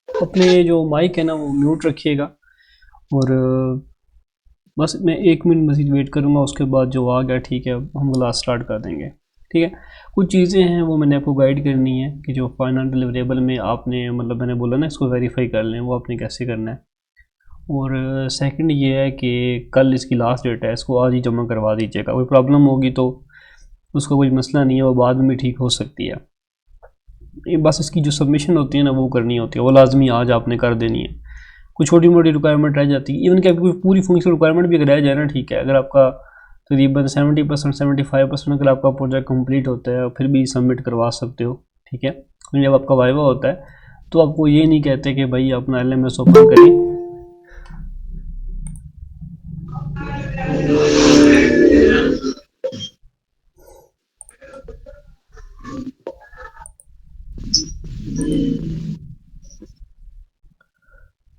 अपने जो माइक है ना वो म्यूट रखिएगा, और बस मैं 1 मिनट मज़ीद वेट करूँगा, उसके बाद जो आ गया ठीक है हम क्लास स्टार्ट कर देंगे। ठीक है, कुछ चीज़ें हैं वो मैंने आपको गाइड करनी है कि जो फाइनल डिलीवरेबल में आपने मतलब मैंने बोला ना इसको वेरीफाई कर लें, वो आपने कैसे करना है। और सेकंड ये है कि कल इसकी लास्ट डेट है, इसको आज ही जमा करवा दीजिएगा। कोई प्रॉब्लम होगी तो उसका कोई मसला नहीं है, वो बाद में भी ठीक हो सकती है। ये बस इसकी जो सबमिशन होती है ना वो करनी होती है, वो लाजमी आज आपने कर देनी है। कुछ छोटी मोटी रिक्वायरमेंट रह जाती है, इवन कि आपकी पूरी फंक्शनल रिक्वायरमेंट भी अगर रह जाए ना, ठीक है, अगर आपका तकरीबन 70% 75% अगर आपका प्रोजेक्ट कंप्लीट होता है फिर भी सबमिट करवा सकते हो। ठीक है, जब आपका वाइवा होता है तो आपको ये नहीं कहते कि भाई अपना LMS ओपन करें,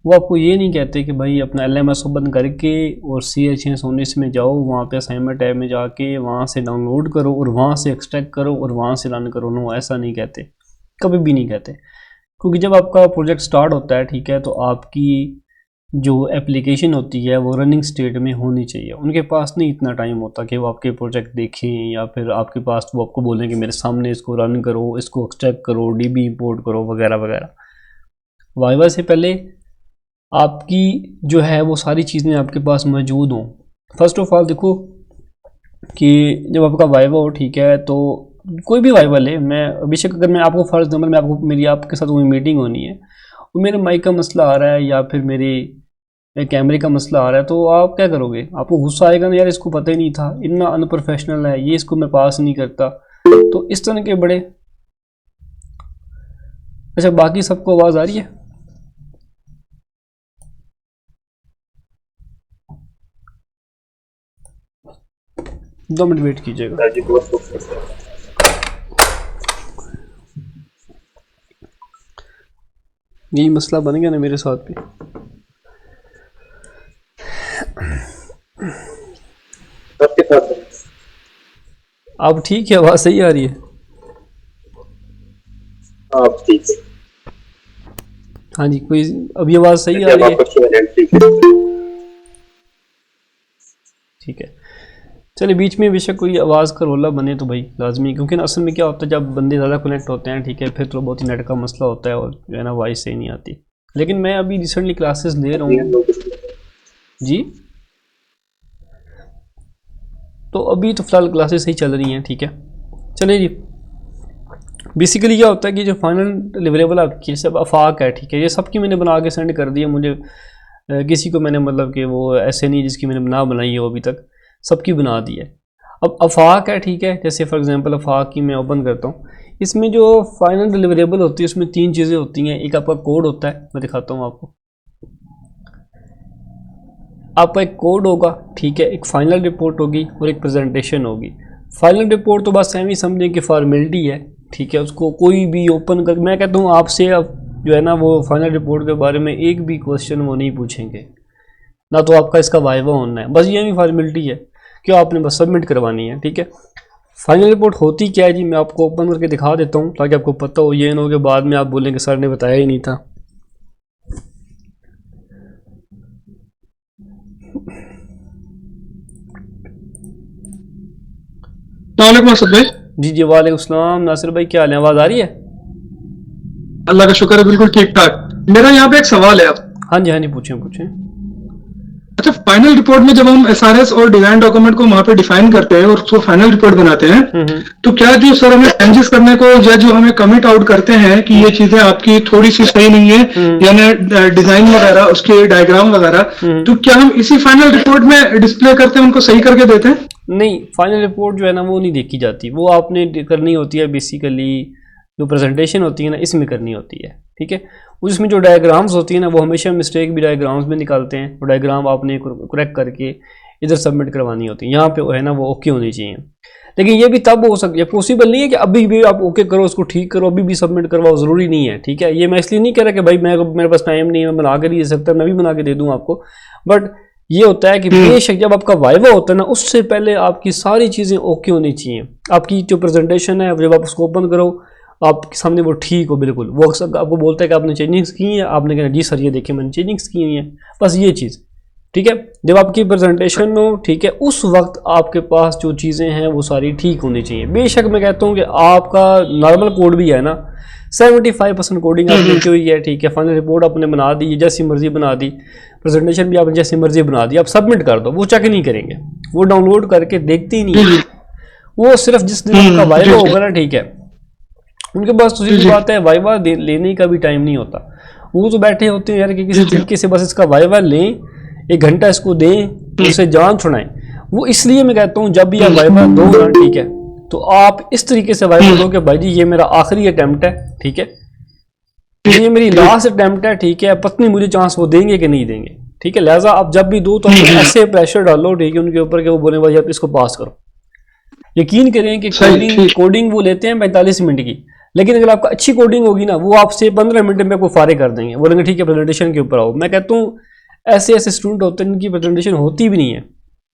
वो आपको ये नहीं कहते कि भाई अपना LMS ओपन करके और CH19 में जाओ, वहाँ पे असाइनमेंट टैब में जाके वहाँ से डाउनलोड करो और वहाँ से एक्सट्रैक्ट करो और वहाँ से रन करो। नो, ऐसा नहीं कहते, कभी भी नहीं कहते। क्योंकि जब आपका प्रोजेक्ट स्टार्ट होता है, ठीक है, तो आपकी जो एप्लीकेशन होती है वो रनिंग स्टेट में होनी चाहिए। उनके पास नहीं इतना टाइम होता कि वो आपके प्रोजेक्ट देखें, या फिर आपके पास वो आपको बोलें कि मेरे सामने इसको रन करो, इसको एक्सट्रैक्ट करो, DB इंपोर्ट करो वगैरह वगैरह। वाइवा से पहले आपकी जो है वो सारी चीज़ें आपके पास मौजूद हों। फर्स्ट ऑफ ऑल देखो कि जब आपका वाइवा हो, ठीक है, तो कोई भी वाइवा ले, मैं बेशक अगर मैं आपको फर्ज एग्जाम्पल में आपको मेरी आपके साथ कोई मीटिंग होनी है, वो मेरे माइक का मसला आ रहा है या फिर मेरे कैमरे का मसला आ रहा है, तो आप क्या करोगे? आपको गुस्सा आएगा ना, यार इसको पता ही नहीं था, इतना अनप्रोफेशनल है ये, इसको मैं पास नहीं करता। तो इस तरह के बड़े। अच्छा, बाकी सबको आवाज़ आ रही है? दो मिनट वेट कीजिएगा। यही मसला बन गया ना मेरे साथ भी। अब ठीक है, आवाज़ सही आ रही है? ठीक है। हाँ जी, कोई अभी आवाज़ सही आ रही है? ठीक है, चलिए, बीच में बेशक कोई आवाज़ का रोला बने तो भाई लाजमी, क्योंकि ना असल में क्या होता है जब बंदे ज़्यादा कनेक्ट होते हैं, ठीक है, फिर तो बहुत ही नेट का मसला होता है और जो है ना वॉइस सही नहीं आती। लेकिन मैं अभी रिसेंटली क्लासेस ले रहा हूँ जी, तो अभी तो फ़िलहाल क्लासेस सही चल रही हैं। ठीक है, चलिए जी। बेसिकली क्या होता है कि जो फाइनल डिलीवरेबल आपकी सब आफाक है, ठीक है, ये सबकी मैंने बना के सेंड कर दी है। मुझे किसी को मैंने मतलब कि वो ऐसे नहीं जिसकी मैंने ना बनाई हो अभी तक, सबकी बना दी है। अब आफाक है, ठीक है, जैसे फॉर एग्जांपल आफाक की मैं ओपन करता हूँ, इसमें जो फाइनल डिलीवरेबल होती है उसमें 3 चीज़ें होती हैं। एक आपका कोड होता है, मैं दिखाता हूँ आपको, आपका एक कोड होगा, ठीक है, एक फाइनल रिपोर्ट होगी और एक प्रेजेंटेशन होगी। फाइनल रिपोर्ट तो बस ऐसी समझें कि फॉर्मेलिटी है, ठीक है, उसको कोई भी ओपन कर, मैं कहता हूँ आपसे अब जो है ना वो फाइनल रिपोर्ट के बारे में एक भी क्वेश्चन वो नहीं पूछेंगे, ना तो आपका इसका वाइवा होना है, बस ये भी फॉर्मेलिटी है कि आपने बस सबमिट करवानी है। ठीक है, फाइनल रिपोर्ट होती क्या है जी, मैं आपको ओपन करके दिखा देता हूँ ताकि आपको पता हो, ये ना हो कि बाद में आप बोलेंगे सर ने बताया ही नहीं था। जी जी, वालेकुम सलाम नासिर भाई, क्या हाल है? आवाज़ आ रही है? अल्लाह का शुक्र है, बिल्कुल ठीक ठाक। मेरा यहाँ पे एक सवाल है। हाँ जी हाँ जी, पूछें पूछें। अच्छा, फाइनल रिपोर्ट में जब हम SRS और डिजाइन डॉक्यूमेंट को वहां पे डिफाइन करते हैं और उसको फाइनल रिपोर्ट बनाते हैं, तो क्या जो सर हमें चेंजेस करने को या जो हमें कमिट आउट करते हैं कि ये चीजें आपकी थोड़ी सी सही नहीं है, यानी डिजाइन वगैरह उसके डायग्राम वगैरह, तो क्या हम इसी फाइनल रिपोर्ट में डिस्प्ले करते हैं, उनको सही करके देते हैं? नहीं, फाइनल रिपोर्ट जो है ना वो नहीं देखी जाती, वो आपने करनी होती है बेसिकली जो प्रेजेंटेशन होती है ना इसमें करनी होती है। ठीक है, उसमें जो डायग्राम्स होती है ना वो हमेशा मिस्टेक भी डायग्राम्स में निकालते हैं, वो डायग्राम आपने करेक्ट करके इधर सबमिट करवानी होती है, यहाँ पे है ना वो ओके होनी चाहिए। लेकिन ये भी तब हो सकती है, पॉसिबल नहीं है कि अभी भी आप ओके करो, उसको ठीक करो, अभी भी सबमिट करवाओ, ज़रूरी नहीं है। ठीक है, ये मैं इसलिए नहीं कह रहा कि भाई मेरे पास टाइम नहीं है, मैं बना के नहीं दे सकता, मैं भी बना के दे दूँ आपको, बट ये होता है कि बेशक जब आपका वाइवा होता है ना, उससे पहले आपकी सारी चीज़ें ओके होनी चाहिए। आपकी जो प्रेजेंटेशन है जब आप उसको ओपन करो, आपके सामने वो ठीक हो बिल्कुल। वो अक्सर आपको बोलता है कि आपने चेंजिंग्स की है, आपने कहना जी सर ये देखिए मैंने चेंजिंग्स की हुई है, बस ये चीज़ ठीक है। जब आपकी प्रेजेंटेशन हो ठीक है, उस वक्त आपके पास जो चीज़ें हैं वो सारी ठीक होनी चाहिए। बेशक मैं कहता हूँ कि आपका नॉर्मल कोड भी है ना, 75% कोडिंग आपने की हुई है ठीक है, फाइनल रिपोर्ट आपने बना दी, जैसी मर्जी बना दी, प्रेजेंटेशन भी आपने जैसी मर्जी बना दी, आप सबमिट कर दो, वो चेक नहीं करेंगे, वो डाउनलोड करके देखते ही नहीं। वो सिर्फ जिस दिन आपका वाइवा होगा ना ठीक है, उनके पास तो सीधी बात है वाइवा लेने का भी टाइम नहीं होता। वो तो बैठे होते हैं यार कि किसी तरीके से बस इसका वाइवा लें, 1 घंटा इसको दें, उससे जान छुड़ाएं। वो इसलिए मैं कहता हूँ जब भी आप वाइवा दो ना ठीक है, तो आप इस तरीके से वाइवा दो कि भाई जी ये मेरा आखिरी अटेम्प्ट है ठीक है, ये मेरी लास्ट अटेम्प्ट है ठीक है, पत्नी मुझे चांस वो देंगे कि नहीं देंगे ठीक है। लिहाजा आप जब भी दो तो ऐसे प्रेशर डालो ठीक है उनके ऊपर कि वो बोले भाई आप इसको पास करो। यकीन करें कि कोडिंग वो लेते हैं 45 मिनट की, लेकिन अगर आपका अच्छी कोडिंग होगी ना, वो आपसे 15 मिनट में को फारिग कर देंगे, बोलेंगे ठीक है प्रेजेंटेशन के ऊपर आओ। मैं कहता हूँ ऐसे ऐसे स्टूडेंट होते हैं जिनकी प्रेजेंटेशन होती भी नहीं है,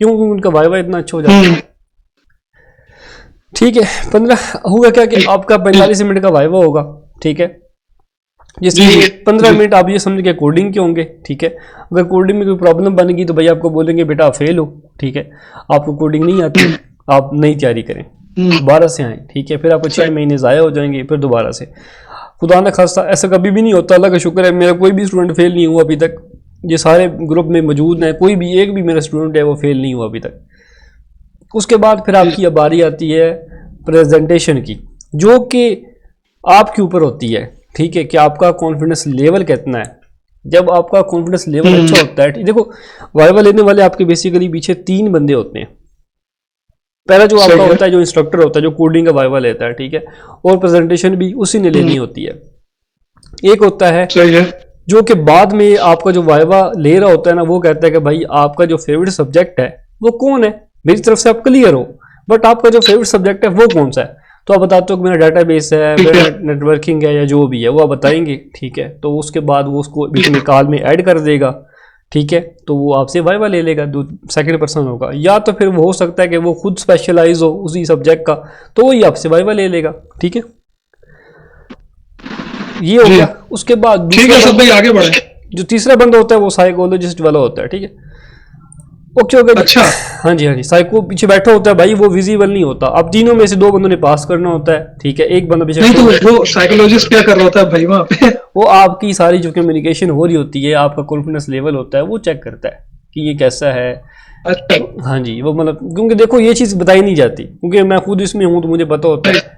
क्योंकि उनका वाइवा इतना अच्छा हो जाता है ठीक है। 15 होगा क्या कि आपका 45 मिनट का वाइवा होगा ठीक है, जिसमें 15 मिनट आप ये समझ के कोडिंग के होंगे ठीक है। अगर कोडिंग में कोई प्रॉब्लम बन गई तो भाई आपको बोलेंगे बेटा आप फेल हो ठीक है, आपको कोडिंग नहीं आती, आप नई तैयारी करें, दोबारा से आए ठीक है। फिर आपको 6 महीने ज़ाया हो जाएंगे, फिर दोबारा से। खुदा न खास्ता ऐसा कभी भी नहीं होता, अल्लाह का शुक्र है मेरा कोई भी स्टूडेंट फेल नहीं हुआ अभी तक। ये सारे ग्रुप में मौजूद हैं, कोई भी एक भी मेरा स्टूडेंट है वो फेल नहीं हुआ अभी तक। उसके बाद फिर आपकी अब बारी आती है प्रेजेंटेशन की, जो कि आपके ऊपर होती है ठीक है, कि आपका कॉन्फिडेंस लेवल कितना है। जब आपका कॉन्फिडेंस लेवल अच्छा होता है, देखो वाइवा लेने वाले आपके बेसिकली पीछे 3 बंदे होते हैं। पहला जो आपका होता है, जो इंस्ट्रक्टर होता है, जो कोडिंग का वाइवा लेता है ठीक है, और प्रेजेंटेशन भी उसी ने लेनी होती है। एक होता है जो कि बाद में आपका जो वाइवा ले रहा होता है ना, वो कहता है कि भाई आपका जो फेवरेट सब्जेक्ट है वो कौन है, मेरी तरफ से आप क्लियर हो, बट आपका जो फेवरेट सब्जेक्ट है वो कौन सा है। तो आप बताते हो कि मेरा डाटाबेस है, मेरा नेटवर्किंग है, या जो भी है वो आप बताएंगे ठीक है। तो उसके बाद वो उसको बीच में कॉल में ऐड कर देगा ठीक है, तो वो आपसे वाइवा ले लेगा, सेकंड पर्सन होगा। या तो फिर वो हो सकता है कि वो खुद स्पेशलाइज हो उसी सब्जेक्ट का, तो वही आपसे वाइवा ले लेगा ठीक है। ये हो गया। उसके बाद ठीक है सब भाई आगे बढ़े। जो तीसरा बंदा होता है वो साइकोलॉजिस्ट वाला होता है ठीक है। ओके हो गया। अच्छा हाँ जी साइको पीछे बैठा होता है भाई, वो विजिबल नहीं होता। अब तीनों में से 2 बंदों ने पास करना होता है ठीक है, एक बंदा पीछे। नहीं तो वो साइकोलॉजिस्ट क्या कर रहा होता है भाई वहां पे? वो आपकी सारी जो कम्युनिकेशन हो रही होती है, आपका कॉन्फिडेंस लेवल होता है, वो चेक करता है कि ये कैसा है। अच्छा हाँ जी, वो मतलब क्योंकि देखो ये चीज़ बताई नहीं जाती, क्योंकि मैं खुद इसमें हूँ तो मुझे पता होता है।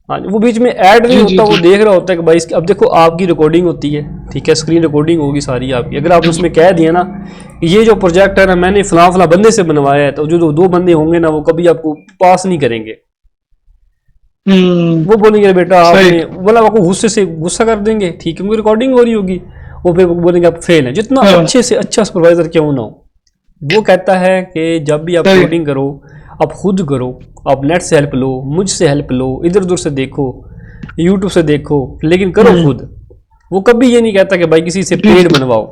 हाँ वो बीच में ऐड नहीं होता, वो देख रहा होता है कि भाई अब देखो आपकी रिकॉर्डिंग होती है ठीक है, स्क्रीन रिकॉर्डिंग होगी सारी आपकी। अगर आप उसमें कह दिए ना ये जो प्रोजेक्ट है ना मैंने फला बंदे से बनवाया है, तो जो 2 बंदे होंगे ना वो कभी आपको पास नहीं करेंगे। वो बोलेंगे बेटा आपने, मतलब आपको गुस्सा कर देंगे ठीक है, क्योंकि रिकॉर्डिंग हो रही होगी। वो फिर बोलेंगे आप फेल हैं, जितना अच्छे से अच्छा सुपरवाइजर क्यों ना हो। वो कहता है कि जब भी आप कोडिंग करो आप खुद करो, आप नेट से हेल्प लो, मुझसे हेल्प लो, इधर उधर से देखो, यूट्यूब से देखो, लेकिन करो खुद। वो कभी ये नहीं कहता कि भाई किसी से पेड बनवाओ।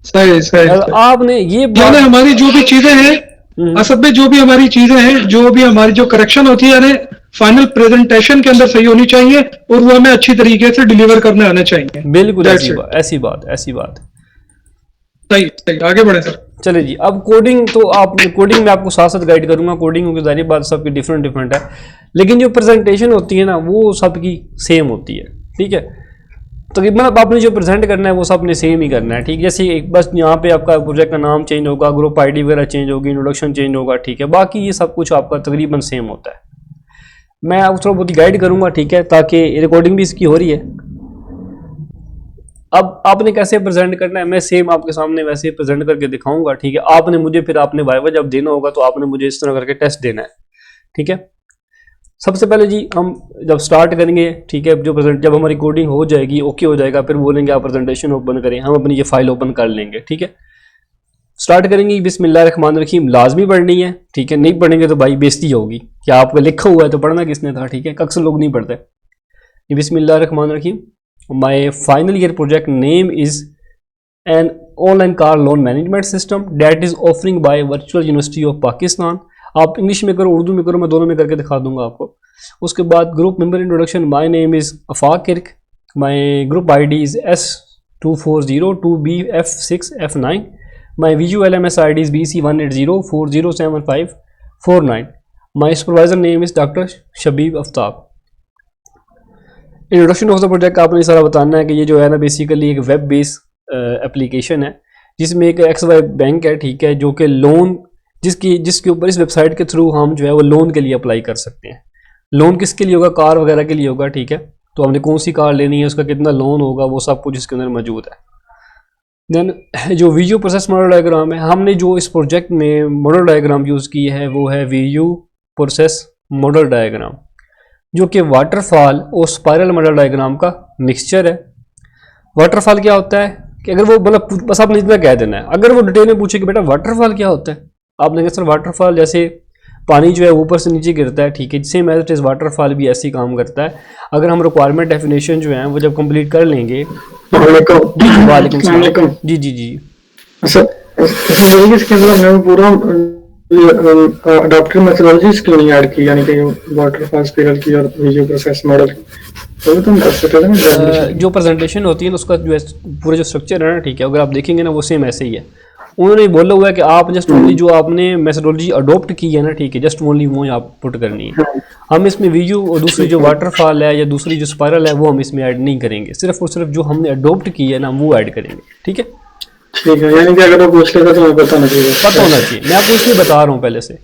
सही आपने ये यानी हमारी जो भी चीजें हैं असद में, जो भी हमारी चीजें हैं, जो भी हमारी जो करेक्शन होती है, यानी फाइनल प्रेजेंटेशन के अंदर सही होनी चाहिए और वो हमें अच्छी तरीके से डिलीवर करने आना चाहिए। बिल्कुल ऐसी बात। सही आगे बढ़े सर। चले जी, अब कोडिंग तो आप कोडिंग में आपको साथ साथ गाइड करूंगा। कोडिंग की सारी बात सबकी डिफरेंट है, लेकिन जो प्रेजेंटेशन होती है ना वो सबकी सेम होती है ठीक है। तकरीबन अब आपने जो प्रेजेंट करना है वो सब ने सेम ही करना है ठीक है। जैसे एक बस यहाँ पे आपका प्रोजेक्ट का नाम चेंज होगा, ग्रुप आईडी वगैरह चेंज होगी, इंट्रोडक्शन चेंज होगा ठीक है, बाकी ये सब कुछ आपका तकरीबन सेम होता है। मैं आपको थोड़ा बहुत गाइड करूंगा ठीक है, ताकि रिकॉर्डिंग भी इसकी हो रही है। अब आपने कैसे प्रेजेंट करना है मैं सेम आपके सामने वैसे प्रेजेंट करके दिखाऊंगा ठीक है। आपने मुझे फिर आपने वाइवा जब देना होगा तो आपने मुझे इस तरह करके टेस्ट देना है ठीक है। सबसे पहले जी हम जब स्टार्ट करेंगे ठीक है, जब हमारी कोडिंग हो जाएगी, ओके हो जाएगा, फिर बोलेंगे आप प्रेजेंटेशन ओपन करें, हम अपनी ये फाइल ओपन कर लेंगे ठीक है। स्टार्ट करेंगे, बिस्मिल्लाहिर्रहमानिर्रहीम लाजमी पढ़नी है ठीक है, नहीं पढ़ेंगे तो भाई बेइज्जती होगी। क्या आपको लिखा हुआ है तो पढ़ना किसने था ठीक है, अक्सर लोग नहीं पढ़ते। बिस्मिल्लाहिर्रहमानिर्रहीम, my final year project name is an online car loan management system that is offering by virtual university of Pakistan. आप इंग्लिश में करो उर्दू में करो, मैं दोनों में करके दिखा दूंगा आपको। उसके बाद group member introduction, my name is Afaq Kirk, my group ID is S240-2BF6F9, my VULMS ID is BC180407549, my supervisor name is doctor Shabib Aftab. Introduction of the project आपने सारा बताना है कि ये जो है ना बेसिकली एक वेब बेस्ड एप्लीकेशन है जिसमें एक XY बैंक है, ठीक है, जो कि लोन जिसके ऊपर इस वेबसाइट के थ्रू हम जो है वो लोन के लिए अप्लाई कर सकते हैं। लोन किसके लिए होगा? कार वगैरह के लिए होगा, ठीक है। तो हमने कौन सी कार लेनी है, उसका कितना लोन होगा, वो सब कुछ इसके अंदर मौजूद है। देन जो वीडियो प्रोसेस मॉडल डायग्राम है, हमने जो इस प्रोजेक्ट में मॉडल डायग्राम यूज़ की है वो है वीडियो प्रोसेस मॉडल डायग्राम, जो कि वाटरफॉल और स्पाइरल मॉडल डायग्राम का मिक्सचर है। वाटरफॉल क्या होता है कि अगर वो मतलब बस आपने इतना कह देना है, अगर वो डिटेल में पूछे कि बेटा वाटरफॉल क्या होता है, आपने कहा सर वाटरफॉल जैसे पानी जो है ऊपर से नीचे गिरता है, ठीक है, same as it is waterfall भी ऐसे ही काम करता है। अगर हम रिक्वायरमेंट डेफिनेशन जो है वो जब कंप्लीट कर लेंगे। वालेकुम सलाम। जी जी जी सर, इसमें इसके अंदर हमने पूरा अडॉप्टेड मेथोडोलॉजीज क्यों नहीं ऐड की, यानी कि वाटरफॉल स्पाइरल की और वीडियो प्रोसेस मॉडल की, तो तुम कर सकते हो ना। जो प्रेजेंटेशन होती है ना उसका जो है पूरा जो स्ट्रक्चर है ना, ठीक है, अगर आप देखेंगे ना वो सेम ऐसे ही है। उन्होंने बोला हुआ है कि आप जस्ट ओनली जो आपने मेथोडोलॉजी अडॉप्ट की है ना, ठीक है, जस्ट ओनली वो आप पुट करनी है। हम इसमें वीडियो और दूसरी जो वाटरफॉल है या दूसरी जो स्पाइरल है वो हम इसमें ऐड नहीं करेंगे, सिर्फ और सिर्फ जो हमने अडॉप्ट की है ना वो ऐड करेंगे, ठीक है। ठीक है, यानी कि अगर वो पूछ लेगा तो हमें पता होना चाहिए। पता होना चाहिए, मैं आपको इसलिए बता रहा हूँ पहले से,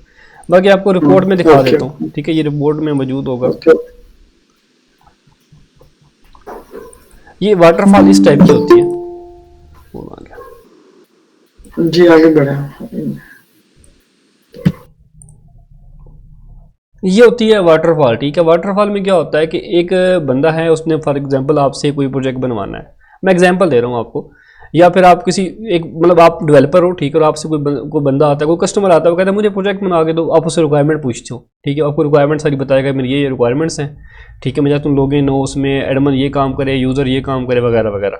बाकी आपको रिपोर्ट में दिखा देता हूँ, ठीक है, ये रिपोर्ट में मौजूद होगा। ये वाटरफॉल इस टाइप की होती है। जी आगे बढ़े। ये होती है वाटरफॉल, ठीक है। वाटरफॉल में क्या होता है कि एक बंदा है, उसने फॉर एग्जांपल आपसे कोई प्रोजेक्ट बनवाना है, मैं एग्जांपल दे रहा हूँ आपको, या फिर आप किसी एक मतलब आप डेवलपर हो, ठीक है, और आपसे कोई बंदा आता है, कोई कस्टमर आता है, वो कहता है मुझे प्रोजेक्ट बना के दो, आप उससे रिक्वायरमेंट पूछते हो, ठीक है, आपको रिक्वायरमेंट सारी बताएगा मेरी ये रिक्वायरमेंट्स हैं, ठीक है, मुझे तुम लोग नो उसमें एडमन ये काम करे, यूज़र ये काम करे वगैरह वगैरह।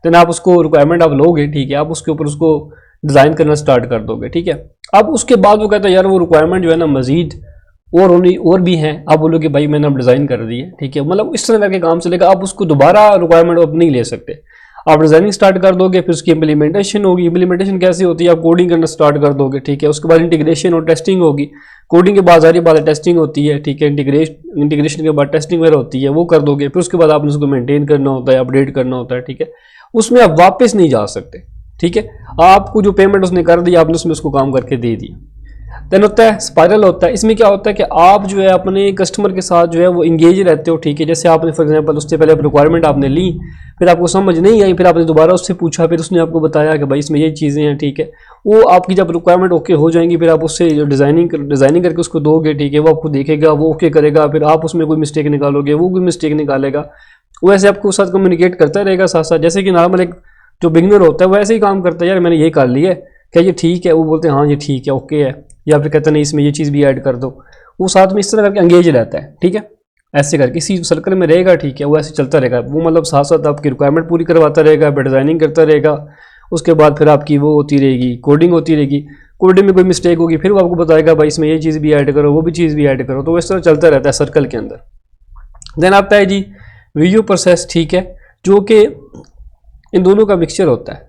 देन आप उसको रिक्वायरमेंट आप लोगे, ठीक है, आप उसके ऊपर उसको डिज़ाइन करना स्टार्ट कर दोगे, ठीक है। अब उसके बाद वो कहता है यार वो रिक्वायरमेंट जो है ना मजीद और भी हैं, आप बोलोगे भाई मैंने अब डिज़ाइन कर दी है, ठीक है, मतलब इस तरह करके काम चलेगा। आप उसको दोबारा रिक्वायरमेंट आप नहीं ले सकते, आप डिज़ाइनिंग स्टार्ट कर दोगे, फिर उसकी इम्प्लीमेंटेशन होगी। इम्प्लीमेंटेशन कैसे होती है? आप कोडिंग करना स्टार्ट कर दोगे, ठीक है, उसके बाद इंटीग्रेशन और टेस्टिंग होगी। कोडिंग के बाद सारी बात टेस्टिंग होती है, ठीक है, इंटीग्रेशन के बाद टेस्टिंग वगैरह होती है, वो कर दोगे। फिर उसके बाद आपने उसको मेंटेन करना होता है, अपडेट करना होता है, ठीक है, उसमें आप वापस नहीं जा सकते, ठीक है। आपको जो पेमेंट उसने कर दी आपने उसमें उसको काम करके दे दिया। देन होता है स्पाइरल होता है। इसमें क्या होता है कि आप जो है अपने कस्टमर के साथ जो है वो इंगेज रहते हो, ठीक है। जैसे आपने फॉर एग्जांपल उससे पहले रिक्वायरमेंट आपने ली, फिर आपको समझ नहीं आई, फिर आपने दोबारा उससे पूछा, फिर उसने आपको बताया कि भाई इसमें ये चीज़ें हैं, ठीक है। वो आपकी जब रिक्वायरमेंट ओके हो जाएंगी, फिर आप उससे जो डिज़ाइनिंग करके उसको दोगे, ठीक है, वो आपको देखेगा, वो ओके करेगा, फिर आप उसमें कोई मिस्टेक निकालोगे, वो कोई मिस्टेक निकालेगा, वो ऐसे आपको साथ कम्युनिकेट करता रहेगा साथ साथ। जैसे कि नॉर्मल एक जो बिगनर होता है वो ऐसे ही काम करता है, यार मैंने ये कर लिया है, क्या ये ठीक है? वो बोलते हैं हाँ ये ठीक है, ओके है, या फिर कहते हैं नहीं इसमें ये चीज़ भी ऐड कर दो। वो साथ में इस तरह करके एंगेज रहता है, ठीक है, ऐसे करके इसी सर्कल में रहेगा, ठीक है, वो ऐसे चलता रहेगा। वो मतलब साथ साथ आपकी रिक्वायरमेंट पूरी करवाता रहेगा, डिज़ाइनिंग करता रहेगा, उसके बाद फिर आपकी वो होती रहेगी, कोडिंग होती रहेगी। कोडिंग में कोई मिस्टेक होगी फिर वो आपको बताएगा भाई इसमें ये चीज़ भी ऐड करो, वो भी चीज़ भी ऐड करो, तो इस तरह चलता रहता है सर्कल के अंदर। देन आता है जी वीडियो प्रोसेस, ठीक है, जो कि इन दोनों का मिक्सचर होता है।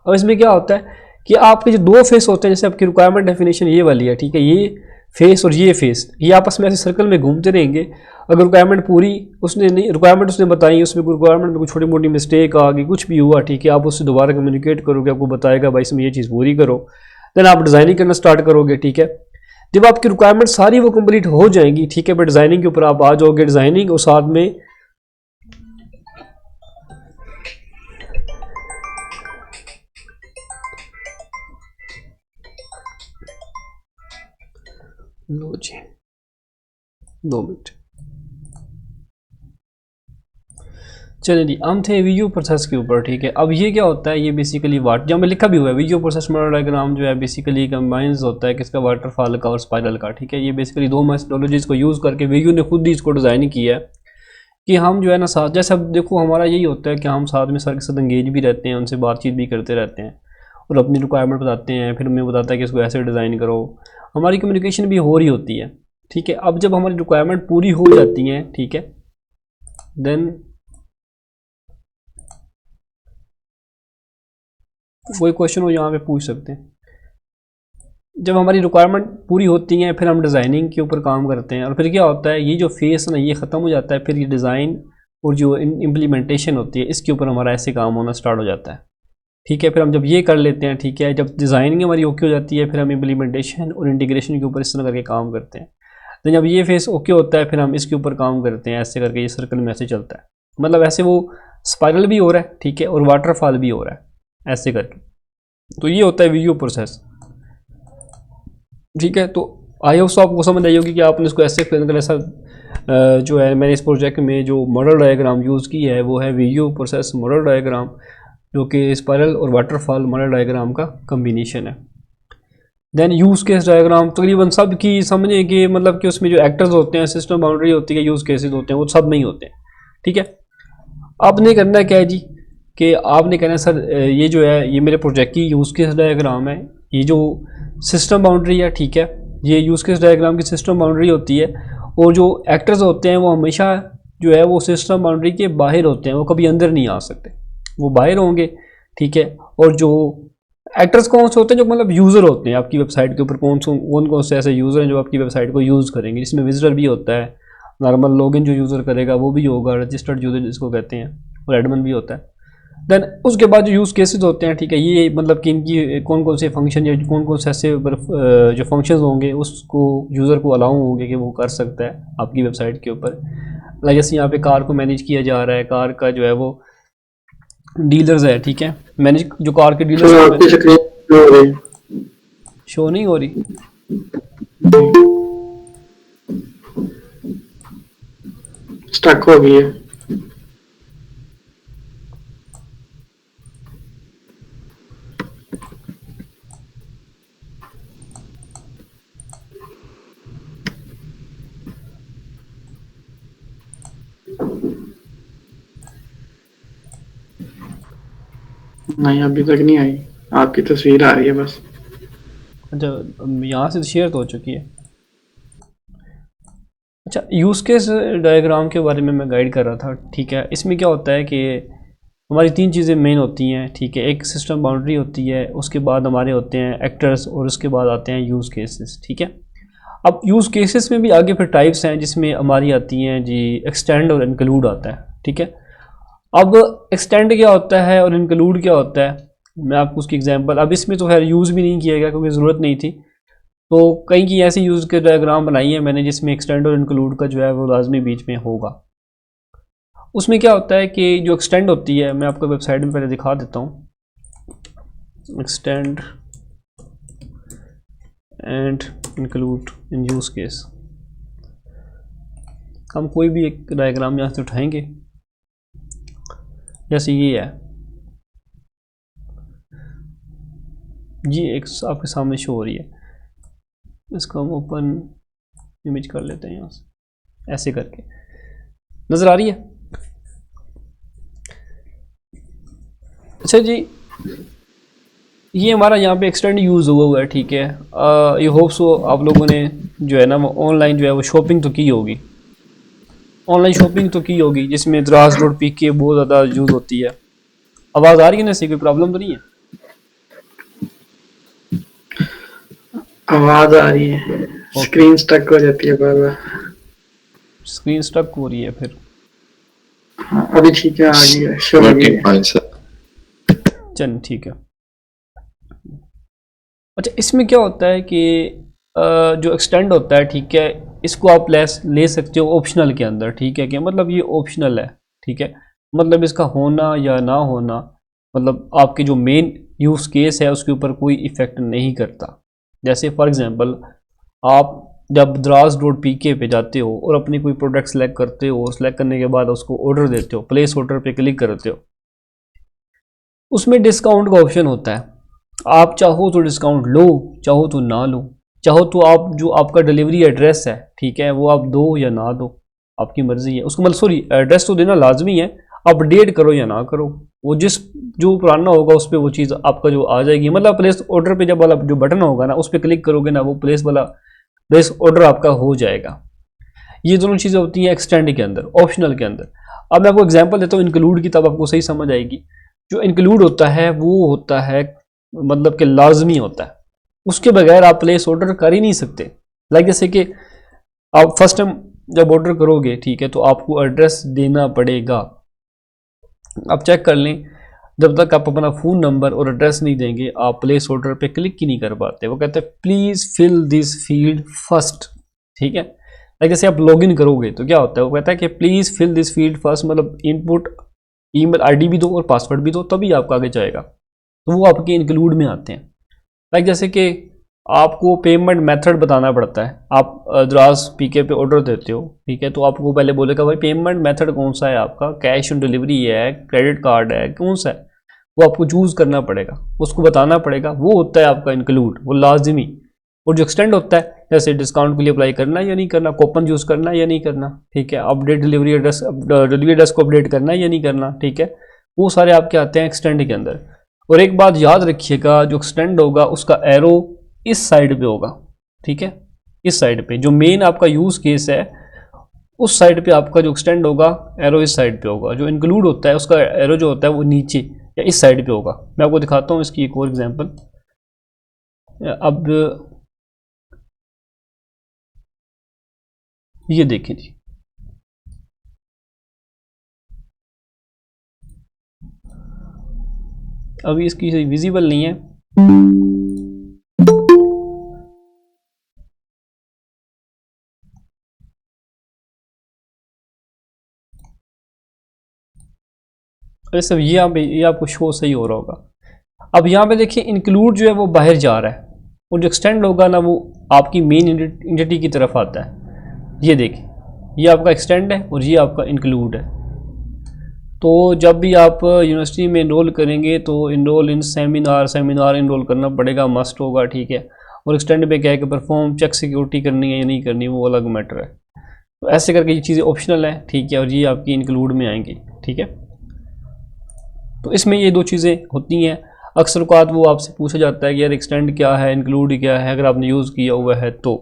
और इसमें क्या होता है कि आपके जो दो फेस होते हैं, जैसे आपकी रिक्वायरमेंट डेफिनेशन ये वाली है, ठीक है, ये फेस और ये फेस, ये आपस में ऐसे सर्कल में घूमते रहेंगे। अगर रिक्वायरमेंट पूरी रिक्वायरमेंट उसने बताई, उसमें कोई रिक्वायरमेंट में कोई छोटी मोटी मिस्टेक आ गई, कुछ भी हुआ, ठीक है, आप उससे दोबारा कम्युनिकेट करोगे, आपको बताएगा भाई इसमें ये चीज़ पूरी करो। देन आप डिज़ाइनिंग करना स्टार्ट करोगे, ठीक है। जब आपकी रिक्वायरमेंट सारी वो कंप्लीट हो जाएंगी, ठीक है, फिर डिज़ाइनिंग के ऊपर आप आ जाओगे। डिज़ाइनिंग और साथ में लो जी 2 मिनट चलिए जी, हम थे वीडियो प्रोसेस के ऊपर, ठीक है। अब ये क्या होता है, ये बेसिकली जहाँ में लिखा भी हुआ है वीडियो प्रोसेस मॉडल डायग्राम जो है बेसिकली कंबाइंस होता है किसका, वाटरफॉल का और स्पाइरल का, ठीक है। ये बेसिकली दो मेथोडोलॉजीज को यूज़ करके वीडियो ने खुद ही इसको डिज़ाइन किया है कि हम जो है ना साथ, जैसे अब देखो हमारा यही होता है कि हम साथ में सर के साथ एंगेज भी रहते हैं, उनसे बातचीत भी करते रहते हैं और अपनी रिक्वायरमेंट बताते हैं, फिर हमें बताता है कि इसको ऐसे डिज़ाइन करो, हमारी कम्युनिकेशन भी हो रही होती है। ठीक है, अब जब हमारी रिक्वायरमेंट पूरी हो जाती हैं, ठीक है, देन कोई क्वेश्चन हो यहाँ पे पूछ सकते हैं। जब हमारी रिक्वायरमेंट पूरी होती हैं फिर हम डिज़ाइनिंग के ऊपर काम करते हैं, और फिर क्या होता है, ये जो फेस ना ये ख़त्म हो जाता है, फिर ये डिज़ाइन और जो इम्प्लीमेंटेशन होती है इसके ऊपर हमारा ऐसे काम होना स्टार्ट हो जाता है। ठीक है, फिर हम जब ये कर लेते हैं, ठीक है, जब डिज़ाइनिंग हमारी ओके हो जाती है फिर हम इम्प्लीमेंटेशन और इंटीग्रेशन के ऊपर इस तरह करके काम करते हैं। तो जब ये फेस ओके होता है फिर हम इसके ऊपर काम करते हैं, ऐसे करके ये सर्कल में ऐसे चलता है। मतलब ऐसे वो स्पाइरल भी हो रहा है, ठीक है, और वाटरफॉल भी हो रहा है ऐसे करके। तो ये होता है वीडियो प्रोसेस। ठीक है, तो आई होप सो आपको समझ आई होगी कि आपने इसको ऐसे एक्सप्लेन करना। ऐसा जो है मैंने इस प्रोजेक्ट में जो मॉडल डायग्राम यूज़ की है वो है वीडियो प्रोसेस मॉडल डायग्राम, जो कि स्पाइरल और वाटरफॉल मॉडल डायग्राम का कम्बिनेशन है। देन यूज़ केस डायग्राम तकरीबन सब की समझे कि मतलब कि उसमें जो एक्टर्स होते हैं, सिस्टम बाउंड्री होती है, यूज़ केसेस होते हैं, वो सब में ही होते हैं। ठीक है, आपने करना क्या है जी कि आपने कहना है सर ये जो है ये मेरे प्रोजेक्ट की यूज़ केस डायग्राम है, ये जो सिस्टम बाउंड्री है, ठीक है, ये यूज़ केस डायग्राम की सिस्टम बाउंड्री होती है, और जो एक्टर्स होते हैं वो हमेशा जो है वो सिस्टम बाउंड्री के बाहर होते हैं, वो कभी अंदर नहीं आ सकते, वो बाहर होंगे। ठीक है, और जो एक्टर्स कौन से होते हैं, जो मतलब यूज़र होते हैं आपकी वेबसाइट के ऊपर, कौन से ऐसे यूज़र हैं जो आपकी वेबसाइट को यूज़ करेंगे, जिसमें विजिटर भी होता है, नॉर्मल लॉगिन जो यूज़र करेगा वो भी होगा, रजिस्टर्ड यूज़र जिसको कहते हैं, और एडमिन भी होता है। देन उसके बाद जो यूज़ केसेस होते हैं, ठीक है, ये मतलब कि इनकी कौन कौन से फंक्शन या कौन कौन से ऐसे जो फंक्शंस होंगे उसको यूज़र को अलाउ होंगे कि वो कर सकता है आपकी वेबसाइट के ऊपर। लाइक जैसे यहाँ पे कार को मैनेज किया जा रहा है, कार का जो है वो डीलर्स है, ठीक है, मैनेज जो कार के डीलर्स शो नहीं हो रही। स्टक हो गई है। नहीं अभी तक नहीं आई, आपकी तस्वीर आ रही है बस। अच्छा, यहाँ से शेयर तो हो चुकी है। अच्छा, यूज़ केस डायग्राम के बारे में मैं गाइड कर रहा था। ठीक है, इसमें क्या होता है कि हमारी तीन चीज़ें मेन होती हैं। ठीक है, एक सिस्टम बाउंड्री होती है, उसके बाद हमारे होते हैं एक्टर्स, और उसके बाद आते हैं यूज़ केसेस। ठीक है, अब यूज़ केसेस में भी आगे फिर टाइप्स हैं, जिसमें हमारी आती हैं जी एक्सटेंड और इंक्लूड आता है। ठीक है, अब एक्सटेंड क्या होता है और इंक्लूड क्या होता है, मैं आपको उसकी एग्जांपल, अब इसमें तो खैर यूज़ भी नहीं किया गया क्योंकि ज़रूरत नहीं थी, तो कहीं की ऐसी यूज़ के डायग्राम बनाई है मैंने जिसमें एक्सटेंड और इंक्लूड का जो है वो लाजमी बीच में होगा। उसमें क्या होता है कि जो एक्सटेंड होती है, मैं आपको वेबसाइट में पहले दिखा देता हूँ, extend and include in use case. हम कोई भी एक डायग्राम यहाँ से उठाएंगे, जैसे ये है, ये एक आपके सामने शो हो रही है, इसको हम ओपन इमेज कर लेते हैं यहाँ से, ऐसे करके नज़र आ रही है। अच्छा जी, ये हमारा यहाँ पे एक्सटेंड यूज़ हुआ है। ठीक है, ये होप सो आप लोगों ने जो है ना वो ऑनलाइन जो है वो शॉपिंग तो की होगी, ऑनलाइन शॉपिंग तो की होगी, जिसमें Draaz.pk बहुत ज़्यादा यूज़ होती है। आवाज़ आ रही है ना, इससे कोई प्रॉब्लम तो नहीं है? आवाज आ रही है, स्क्रीन स्टक हो जाती है बार बार। स्क्रीन स्टक हो रही है फिर? हाँ, अभी ठीक है, आ गई है, शो हो गई है। चल ठीक है। अच्छा, इसमें क्या होता है कि जो एक्सटेंड होता है, ठीक है, इसको आप ले सकते हो ऑप्शनल के अंदर। ठीक है, कि मतलब ये ऑप्शनल है। ठीक है, मतलब इसका होना या ना होना मतलब आपके जो मेन यूज़ केस है उसके ऊपर कोई इफ़ेक्ट नहीं करता। जैसे फॉर एग्जांपल, आप जब Draaz.pk पे जाते हो और अपनी कोई प्रोडक्ट सेलेक्ट करते हो, सेलेक्ट करने के बाद उसको ऑर्डर देते हो, प्लेस ऑर्डर पे क्लिक करते हो, उसमें डिस्काउंट का ऑप्शन होता है। आप चाहो तो डिस्काउंट लो, चाहो तो ना लो, चाहो तो आप जो आपका डिलीवरी एड्रेस है, ठीक है, वो आप दो या ना दो, आपकी मर्जी है उसको, मतलब सॉरी एड्रेस तो देना लाजमी है, अपडेट करो या ना करो, वो जो पुराना होगा उस पर वो चीज़ आपका जो आ जाएगी। मतलब प्लेस ऑर्डर पे जब वाला जो बटन होगा ना उस पर क्लिक करोगे ना, वो प्लेस ऑर्डर आपका हो जाएगा। ये दोनों चीज़ें होती हैं एक्सटेंड के अंदर, ऑप्शनल के अंदर। अब मैं आपको एग्जांपल देता हूँ इंक्लूड की, तब आपको सही समझ आएगी। जो इंक्लूड होता है वो होता है मतलब कि लाजमी होता है, उसके बगैर आप प्लेस ऑर्डर कर ही नहीं सकते। लाइक जैसे कि आप फर्स्ट टाइम जब ऑर्डर करोगे, ठीक है, तो आपको एड्रेस देना पड़ेगा। आप चेक कर लें, जब तक आप अपना फ़ोन नंबर और एड्रेस नहीं देंगे आप प्लेस ऑर्डर पे क्लिक ही नहीं कर पाते। वो कहते हैं please fill this field first, ठीक है। लाइक जैसे आप लॉगिन करोगे तो क्या होता है, वो कहता है कि please fill this field first, मतलब इनपुट ईमेल आईडी भी दो और पासवर्ड भी दो, तभी आपका आगे जाएगा। तो वो आपके इंक्लूड में आते हैं। लाइक जैसे कि आपको पेमेंट मेथड बताना पड़ता है, आप द्रास पीके पे ऑर्डर देते हो, ठीक है, तो आपको पहले बोलेगा भाई पेमेंट मेथड कौन सा है आपका, कैश ऑन डिलीवरी है, क्रेडिट कार्ड है, कौन सा है, वो आपको चूज़ करना पड़ेगा, उसको बताना पड़ेगा। वो होता है आपका इंक्लूड, वो लाजिमी। और जो एक्सटेंड होता है, जैसे डिस्काउंट के लिए अप्लाई करना है या नहीं करना, कूपन यूज़ करना है या नहीं करना, ठीक है, अपडेट डिलीवरी एड्रेस को अपडेट करना है या नहीं करना, ठीक है, वो सारे आपके आते हैं एक्सटेंड के अंदर। और एक बात याद रखिएगा, जो एक्सटेंड होगा उसका एरो इस साइड पे होगा, ठीक है, इस साइड पे जो मेन आपका यूज़ केस है उस साइड पे आपका जो एक्सटेंड होगा एरो इस साइड पे होगा। जो इंक्लूड होता है उसका एरो जो होता है वो नीचे या इस साइड पे होगा। मैं आपको दिखाता हूँ इसकी एक और एग्जांपल। अब ये देखें जी, अभी इसकी विजिबल नहीं है, सब ये आपको शो सही हो रहा होगा। अब यहाँ पे देखिए इंक्लूड जो है वो बाहर जा रहा है और जो एक्सटेंड होगा ना वो आपकी मेन एंटिटी की तरफ आता है। ये देखिए, ये आपका एक्सटेंड है और ये आपका इंक्लूड है। तो जब भी आप यूनिवर्सिटी में इनरोल करेंगे तो इनरोल इन सेमिनार इनरोल करना पड़ेगा, मस्ट होगा, ठीक है। और एक्सटेंड पे क्या है कि परफॉर्म चेक सिक्योरिटी करनी है या नहीं करनी, वो अलग मैटर है। तो ऐसे करके ये चीज़ें ऑप्शनल है, ठीक है, और ये आपकी इंक्लूड में आएंगी, ठीक है। तो इसमें ये दो चीज़ें होती हैं। अक्सर औक़ात वो आपसे पूछा जाता है कि यार एक्सटेंड क्या है, इंक्लूड क्या है, अगर आपने यूज़ किया हुआ है तो।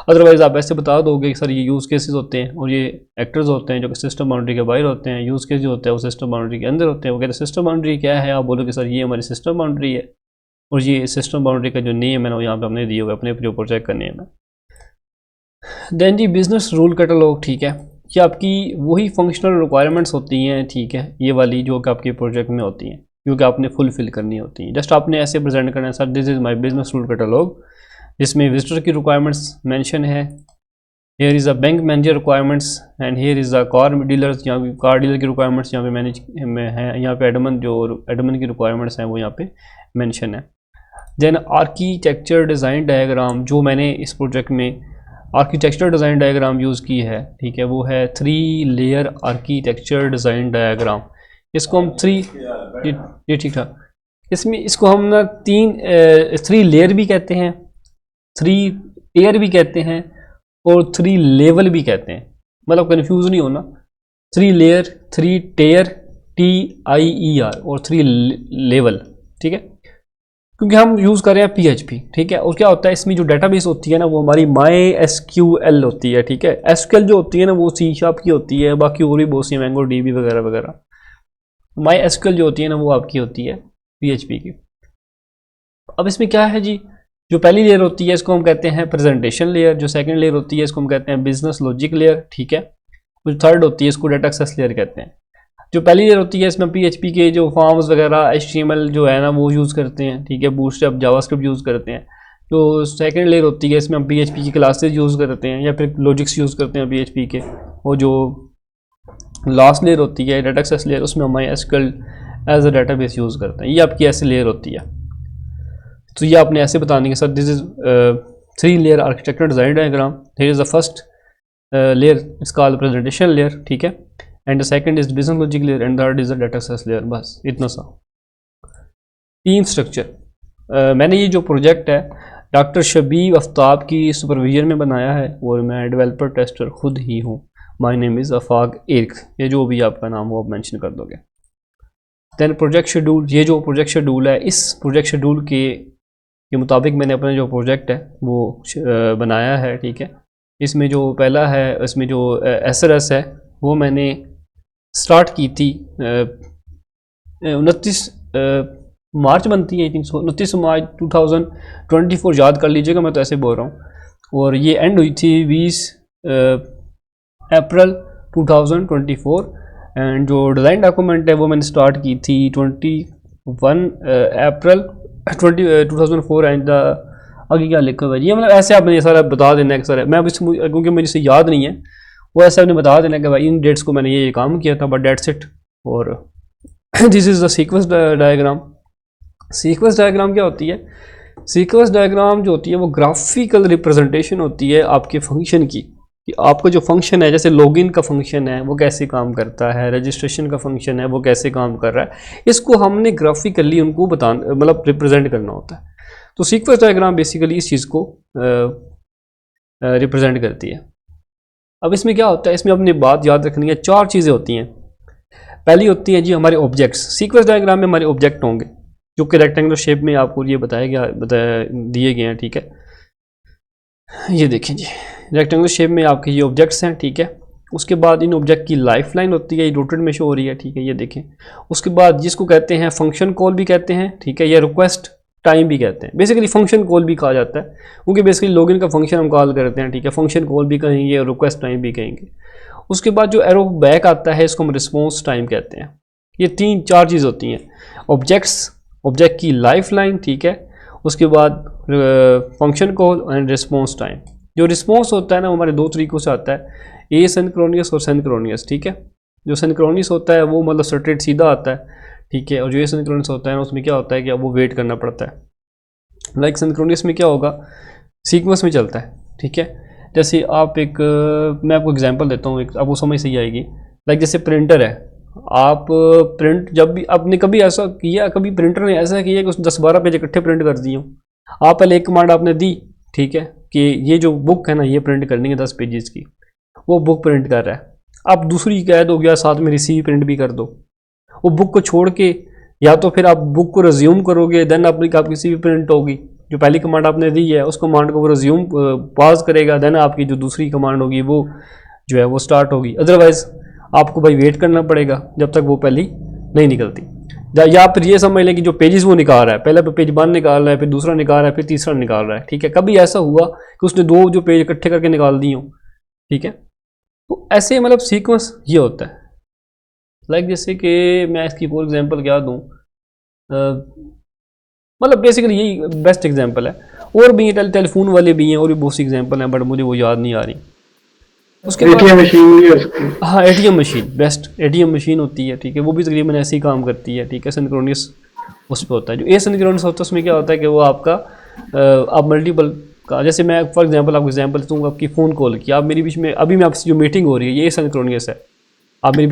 अदरवाइज़ आप ऐसे बता दोगे कि सर ये यूज़ केसेस होते हैं और ये एक्टर्स होते हैं जो कि सिस्टम बाउंड्री के बाहर होते हैं, यूज़ केस जो होता है वो सिस्टम बाउंड्री के अंदर होते हैं। वो कहते हैं सिस्टम बाउंड्री क्या है, आप बोलोगे सर ये हमारी सिस्टम बाउंड्री है और ये सिस्टम बाउंड्री का जो नेम है ना वो यहाँ पर हमने दिए हुए अपने प्रोजेक्ट का नेम है। देन जी बिज़नेस रूल कैटलॉग, ठीक है, ये आपकी वही फंक्शनल रिक्वायरमेंट्स होती हैं, ठीक है, ये वाली जो कि आपके प्रोजेक्ट में होती हैं क्योंकि आपने फुलफिल करनी होती हैं। जस्ट आपने ऐसे प्रेजेंट करना है, sir this is my business rule catalogue, जिसमें विजिटर की रिक्वायरमेंट्स मेंशन है। Here is a bank manager requirements and here is a car dealers, यहाँ पे कार डीलर की रिक्वायरमेंट्स यहाँ पे मैनेज में है, यहाँ पे एडमिन की रिक्वायरमेंट्स हैं वो यहाँ पे मेंशन है। देन आर्किटेक्चर डिज़ाइन डायग्राम, जो मैंने इस प्रोजेक्ट में आर्किटेक्चर डिज़ाइन डायग्राम यूज़ की है, ठीक है, वो है 3 लेयर आर्किटेक्चर डिज़ाइन डायग्राम। इसको हम ये ठीक ठाक, इसमें इसको हम ना 3 लेयर भी कहते हैं, 3 टेयर भी कहते हैं और 3 लेवल भी कहते हैं, मतलब कन्फ्यूज़ नहीं होना। 3 लेयर, 3 टेयर, TIER और 3 लेवल, ठीक है, क्योंकि हम यूज़ कर रहे हैं PHP, ठीक है। और क्या होता है इसमें जो डेटाबेस होती है ना वो हमारी MySQL होती है, ठीक है। SQL जो होती है ना वो C# की होती है, बाकी और भी बहुत सी MongoDB वगैरह वगैरह। MySQL जो होती है ना वो आपकी होती है PHP की। अब इसमें क्या है जी, जो पहली लेयर होती है इसको हम कहते हैं प्रेजेंटेशन लेयर, जो सेकंड लेयर होती है इसको हम कहते हैं बिजनेस लॉजिक लेयर, ठीक है। जो थर्ड होती है इसको डेटा एक्सेस लेयर कहते हैं। जो पहली लेयर होती है इसमें PHP के जो फॉर्म्स वगैरह HTML जो है ना वो यूज़ करते हैं, ठीक है, बूटस्ट्रैप जावास्क्रिप्ट यूज़ करते हैं। जो सेकंड लेयर होती है इसमें हम PHP की क्लासेज यूज़ करते हैं या फिर लॉजिक्स यूज़ करते हैं PHP के। और जो लास्ट लेयर होती है डेटा एक्सेस लेयर, उसमें हम MySQL as a database use करते हैं। ये आपकी ऐसी लेयर होती है। तो ये आपने ऐसे बताने के साथ this is 3 layer architecture design diagram, there is the first layer is called presentation layer, ठीक है, and the second is business logic layer and third is the data access layer. बस इतना सा। टीम स्ट्रक्चर, मैंने ये जो project है doctor Shabib Aftab की सुपरविजन में बनाया है और मैं डेवलपर टेस्टर खुद ही हूँ। माय नेम इज़ अफाक इर्क, ये जो भी आपका नाम वो आप मेंशन कर दोगे। दैन प्रोजेक्ट शेड्यूल, ये जो प्रोजेक्ट शेड्यूल है, इस प्रोजेक्ट शेड्यूल के मुताबिक मैंने अपना जो प्रोजेक्ट है वो बनाया है, ठीक है। इसमें जो पहला है, इसमें जो SRS है वो मैंने स्टार्ट की थी 29 मार्च बनती है, आई थिंक 29 मार्च 2024, याद कर लीजिएगा, मैं तो ऐसे बोल रहा हूँ। और ये एंड हुई थी 20 अप्रैल 2024। एंड जो डिज़ाइन डॉक्यूमेंट है वो मैंने स्टार्ट की थी 21 अप्रैल 2004। एंड आगे क्या लिखा हुआ है ये, मतलब ऐसे आपने ये सारा बता देना है सर, मैं अब क्योंकि मुझे से याद नहीं है, वो ऐसे आपने बता देना कि भाई इन डेट्स को मैंने ये काम किया था, बट डेट्स इट। और this is the sequence diagram. Sequence diagram क्या होती है? सीक्वेंस डायग्राम जो होती है वो ग्राफिकल रिप्रेजेंटेशन होती है आपके फंक्शन की, कि आपका जो फंक्शन है, जैसे लॉगिन का फंक्शन है वो कैसे काम करता है, रजिस्ट्रेशन का फंक्शन है वो कैसे काम कर रहा है, इसको हमने ग्राफिकली उनको मतलब रिप्रेजेंट करना होता है। तो सीक्वेंस डायग्राम बेसिकली इस चीज़ को रिप्रेजेंट करती है। अब इसमें क्या होता है, इसमें अपनी बात याद रखनी है, 4 चीज़ें होती हैं। पहली होती है जी हमारे ऑब्जेक्ट्स। सीक्वेंस डायग्राम में हमारे ऑब्जेक्ट होंगे जो कि रेक्टेंगुलर शेप में आपको ये दिए गए हैं, ठीक है। ये देखें जी, रेक्टेंगुलर शेप में आपके ये ऑब्जेक्ट्स हैं, ठीक है। उसके बाद इन ऑब्जेक्ट की लाइफ लाइन होती है, ये रोटेट में शो हो रही है, ठीक है, ये देखें। उसके बाद जिसको कहते हैं फंक्शन कॉल भी कहते हैं, ठीक है, या रिक्वेस्ट टाइम भी कहते हैं। बेसिकली फंक्शन कॉल भी कहा जाता है, क्योंकि बेसिकली लॉगिन का फंक्शन हम कॉल करते हैं, ठीक है। फंक्शन कॉल भी कहेंगे और रिक्वेस्ट टाइम भी कहेंगे। उसके बाद जो एरो बैक आता है इसको हम रिस्पॉन्स टाइम कहते हैं। ये 3-4 चीज़ होती हैं, ऑब्जेक्ट्स, ऑब्जेक्ट की लाइफ लाइन, ठीक है, उसके बाद function call and response time. जो रिस्पॉन्स होता है ना, हमारे 2 तरीक़ों से आता है, एसिंक्रोनियस और सिंक्रोनियस, ठीक है। जो सिंक्रोनियस होता है वो मतलब स्ट्रेट सीधा आता है, ठीक है, और जो एसिंक्रोनियस होता है ना उसमें क्या होता है कि अब वो वेट करना पड़ता है। लाइक सिंक्रोनियस में क्या होगा, सीक्वेंस में चलता है, ठीक है। जैसे आप मैं आपको एग्जांपल देता हूँ, आपको समझ सही आएगी। लाइक जैसे प्रिंटर है, आप प्रिंट जब भी आपने कभी ऐसा किया, कभी प्रिंटर ने ऐसा किया कि उस 10-12 पेज इकट्ठे प्रिंट कर दिए हों। आप पहले एक कमांड आपने दी, ठीक है, कि ये जो बुक है ना ये प्रिंट करनी है 10 पेजेस की, वो बुक प्रिंट कर रहा है। आप दूसरी कह दो या साथ में रिसीव प्रिंट भी कर दो, वो बुक को छोड़ के, या तो फिर आप बुक को रिज्यूम करोगे, देन आपकी किसी भी प्रिंट होगी। जो पहली कमांड आपने दी है उस कमांड को वो रिज्यूम पॉज करेगा, देन आपकी जो दूसरी कमांड होगी वो जो है वो स्टार्ट होगी। अदरवाइज आपको भाई वेट करना पड़ेगा जब तक वो पहली नहीं निकलती। या फिर ये समझ लें कि जो पेजेस वो निकाल रहा है, पहले पेज 1 निकाल रहा है, फिर दूसरा निकाल रहा है, फिर तीसरा निकाल रहा है, ठीक है। कभी ऐसा हुआ कि उसने 2 जो पेज इकट्ठे करके निकाल दिए हों, ठीक है। तो ऐसे मतलब सीक्वेंस ये होता है। लाइक जैसे कि मैं इसकी फॉर एग्जांपल क्या दूं, मतलब बेसिकली यही बेस्ट एग्जांपल है। और भी टेलीफोन वाले भी हैं, और भी बहुत सी एग्जांपल हैं, बट मुझे वो याद नहीं आ रही। उसके बाद एटीएम मशीन, हाँ ATM machine, best ATM machine होती है, ठीक है, वो भी तकरीबन ऐसे ही काम करती है, ठीक है। सिंक्रोनियस उस पर होता है। जो एसिंक्रोनियस होता है उसमें क्या होता है कि वो आपका आप मल्टीपल का, जैसे मैं फॉर एग्जांपल आपको एग्जांपल दूंगा, आपकी फ़ोन कॉल की, आप मेरी बीच में अभी मैं आपसे जो मीटिंग हो रही है ये सिंक्रोनियस है, आप मेरे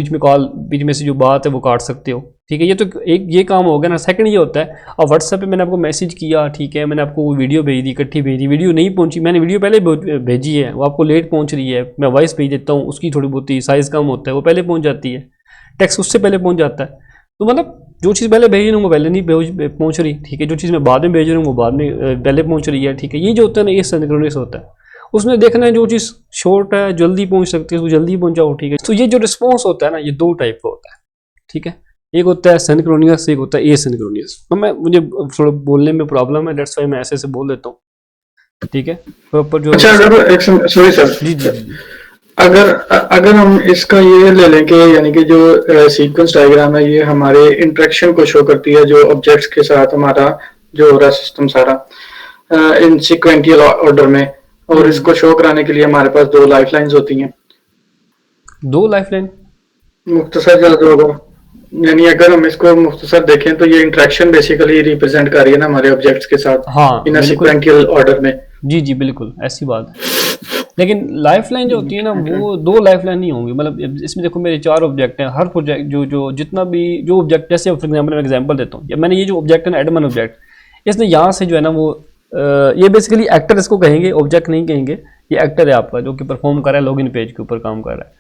बीच में से जो बात है वो काट सकते हो, ठीक है। ये तो एक ये काम हो गया ना। सेकंड ये होता है, अब व्हाट्सएप पे मैंने आपको मैसेज किया, ठीक है, मैंने आपको वीडियो भेज दी, इकट्ठी भेज दी, वीडियो नहीं पहुंची, मैंने वीडियो पहले भेजी है, वो आपको लेट पहुंच रही है, मैं वॉइस भेज देता हूँ, उसकी थोड़ी बहुत साइज़ कम होता है, वो पहले पहुँच जाती है, टेक्स्ट उससे पहले पहुँच जाता है। तो मतलब जो चीज़ पहले भेज रही हूँ वो पहले नहीं पहुँच रही, ठीक है। जो चीज़ मैं बाद में भेज रहा हूँ वो बाद में पहले पहुँच रही है, ठीक है। ये जो होता है ना ये सिंक्रोनस होता है। उसमें देखना है जो चीज़ शॉर्ट है, जल्दी पहुंच सकती है, उसको जल्दी पहुंचाओ, ठीक है। तो ये जो रिस्पॉन्स होता है ना ये 2 टाइप का होता है, ठीक है। एक होता है सिंक्रोनियस, एक होता है एसिंक्रोनियस। तो मुझे थोड़ा बोलने में प्रॉब्लम है, दैट्स व्हाई मैं ऐसे बोल देता हूँ, ठीक है। प्रॉपर जो अच्छा, अगर एक सॉरी सर, जी अगर हम इसका ये ले लें कि यानी कि जो सीक्वेंस डायग्राम है ये हमारे इंटरेक्शन को शो करती है, जो ऑब्जेक्ट्स के साथ हमारा जो हो रहा है सिस्टम सारा इन सीक्वेंशियल ऑर्डर में, और इसको शो कराने के लिए हमारे पास 2 लाइफलाइंस होती हैं। 2 लाइफलाइन मुख्तसर ज्यादा होगा, यानी अगर हम इसको मुख्तसर देखें तो ये इंटरेक्शन बेसिकली रिप्रेजेंट कर रही है ना हमारे ऑब्जेक्ट्स के साथ, हाँ, इन सीक्वेंशियल ऑर्डर में। जी बिल्कुल ऐसी बात है। लेकिन लाइफलाइन जो होती है ना वो 2 लाइफलाइन नहीं होंगी। मतलब इसमें देखो मेरे 4 ऑब्जेक्ट हैं, हर प्रोजेक्ट जो जितना भी जो ऑब्जेक्ट, जैसे फॉर एग्जांपल मैं एग्जांपल देता हूँ, मैंने ये जो ऑब्जेक्ट है ना एडमन ऑब्जेक्ट, इसने यहाँ से जो है ना वो ये बेसिकली एक्टर इसको कहेंगे, ऑब्जेक्ट नहीं कहेंगे। ये एक्टर है आपका जो कि परफॉर्म कर रहा है, लॉगिन पेज के ऊपर काम कर रहा है।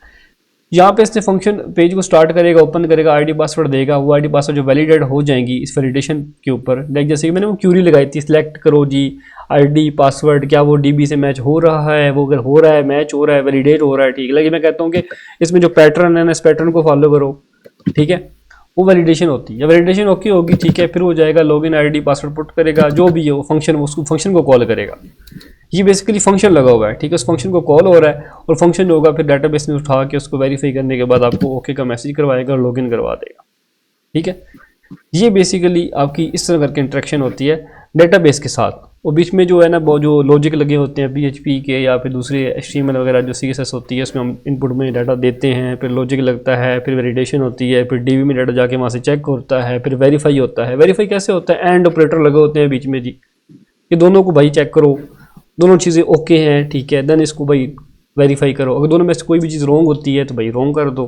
यहाँ पे इसने फंक्शन पेज को स्टार्ट करेगा, ओपन करेगा, आईडी पासवर्ड देगा, वो आईडी पासवर्ड जो वैलिडेट हो जाएंगी इस वैलिडेशन के ऊपर, लाइक जैसे कि मैंने वो क्यूरी लगाई थी, सिलेक्ट करो जी आईडी पासवर्ड, क्या वो डीबी से मैच हो रहा है, वो अगर हो रहा है, मैच हो रहा है, वैलिडेट हो रहा है, ठीक है। लेकिन मैं कहता हूँ कि इसमें जो पैटर्न है ना, इस पैटर्न को फॉलो करो, ठीक है, वो वैलिडेशन होती है। वैलिडेशन ओके होगी, ठीक है, फिर वो जाएगा लॉगिन आईडी पासवर्ड पुट करेगा, जो भी है वो फंक्शन, उसको फंक्शन को कॉल करेगा। ये बेसिकली फंक्शन लगा हुआ है, ठीक है, उस फंक्शन को कॉल हो रहा है और फंक्शन जो होगा फिर डाटाबेस में उठा के उसको वेरीफाई करने के बाद आपको ओके का मैसेज करवाएगा और लॉगिन करवा देगा, ठीक है। ये बेसिकली आपकी इस तरह करके इंटरेक्शन होती है डेटाबेस के साथ। और बीच में जो है ना वो जो लॉजिक लगे होते हैं PHP के या फिर दूसरे HTML वगैरह जो CSS होती है, उसमें हम इनपुट में डाटा देते हैं, फिर लॉजिक लगता है, फिर वैलिडेशन होती है, फिर DB में डाटा जाके वहाँ से चेक होता है, फिर वेरीफाई होता है। वेरीफाई कैसे होता है, एंड ऑपरेटर लगे होते हैं बीच में जी, ये दोनों को भाई चेक करो, दोनों चीज़ें ओके हैं, ठीक है, देन इसको भाई वेरीफाई करो। अगर दोनों में से कोई भी चीज़ रॉन्ग होती है तो भाई रॉन्ग कर दो।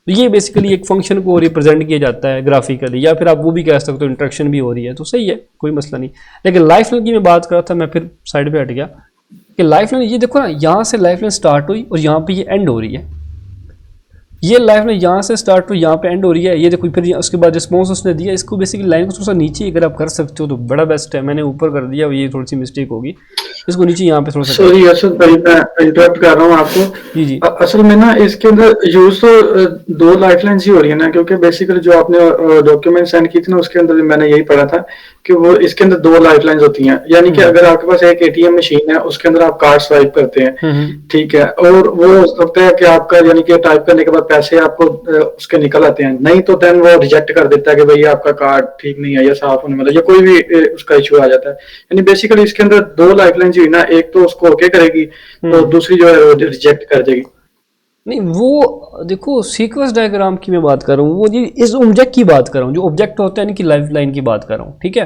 तो ये बेसिकली एक फंक्शन को रिप्रेजेंट किया जाता है ग्राफिकली, या फिर आप वो भी कह सकते हो इंटरेक्शन भी हो रही है, तो सही है, कोई मसला नहीं। लेकिन लाइफ लाइन की मैं बात कर रहा था, मैं फिर साइड पे हट गया कि लाइफ लाइन, ये देखो ना, यहाँ से लाइफ लाइन स्टार्ट हुई और यहाँ पे ये एंड हो रही है। ये लाइफ लाइन यहाँ से स्टार्ट हुई, यहाँ पे एंड हो रही है, ये देखो। फिर उसके बाद रिस्पॉन्स उसने दिया, इसको बेसिकली लाइन को थोड़ा सा नीचे अगर आप कर सकते हो तो बड़ा बेस्ट है। मैंने ऊपर कर दिया, ये थोड़ी सी मिस्टेक होगी, इसको नीचे यहाँ पे थोड़ा सा। सॉरी अर्शद भाई, मैं इंटरप्ट कर रहा हूँ आपको। जी जी। असल में ना इसके अंदर यूज तो दो लाइफलाइंस ही हो रही है ना, क्योंकि बेसिकली जो आपने डॉक्यूमेंट सेंड की थी ना, उसके अंदर मैंने यही पढ़ा था कि वो इसके अंदर दो लाइफलाइंस होती हैं। यानी कि अगर आपके पास एक ATM मशीन है, उसके अंदर आप कार्ड स्वाइप करते हैं, ठीक है, और वो हो सकता है कि आपका यानी कि टाइप करने के बाद पैसे आपको उसके निकल आते हैं, नहीं तो देन वो रिजेक्ट कर देता है कि भाई आपका कार्ड ठीक नहीं है या साफ होने वाला, या कोई भी उसका इशू आ जाता है। यानी बेसिकली इसके अंदर दो लाइफलाइंस हुई ना, एक तो उसको ओके करेगी और दूसरी जो है वो रिजेक्ट कर देगी। नहीं, वो देखो सीक्वेंस डायग्राम की मैं बात कर रहा हूँ, वो जी इस ऑब्जेक्ट की बात कर रहा हूँ, जो ऑब्जेक्ट होता है ना, कि लाइफ लाइन की बात कर रहा हूँ, ठीक है।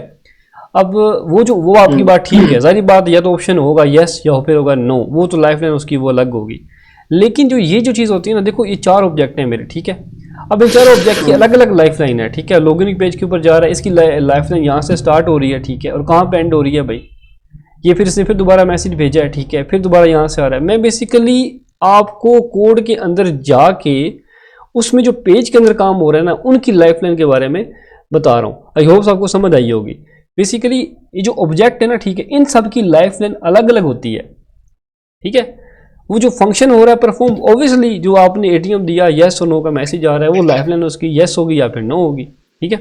अब वो आपकी बात ठीक है, सारी बात, या तो ऑप्शन होगा यस या फिर होगा नो, वो तो लाइफ लाइन उसकी वो अलग होगी। लेकिन जो ये जो चीज़ होती है ना, देखो ये 4 ऑब्जेक्ट हैं मेरे, ठीक है। अब इन 4 ऑब्जेक्ट की अलग अलग लाइफ लाइन है, ठीक है। लॉगिन पेज के ऊपर जा रहा है, इसकी लाइफ लाइन यहाँ से स्टार्ट हो रही है, ठीक है, और कहाँ पे एंड हो रही है भाई, ये फिर इसने फिर दोबारा मैसेज भेजा है, ठीक है, फिर दोबारा यहाँ से आ रहा है। मैं बेसिकली आपको कोड के अंदर जाके उसमें जो पेज के अंदर काम हो रहा है ना, उनकी लाइफ लाइन के बारे में बता रहा हूँ। आई होप आपको समझ आई होगी। बेसिकली ये जो ऑब्जेक्ट है ना, ठीक है, इन सब की लाइफ लाइन अलग अलग होती है, ठीक है। वो जो फंक्शन हो रहा है परफॉर्म, ऑब्वियसली जो आपने ATM दिया, येस और नो का मैसेज आ रहा है, वो लाइफ लाइन उसकी येस होगी या फिर नो होगी, ठीक है।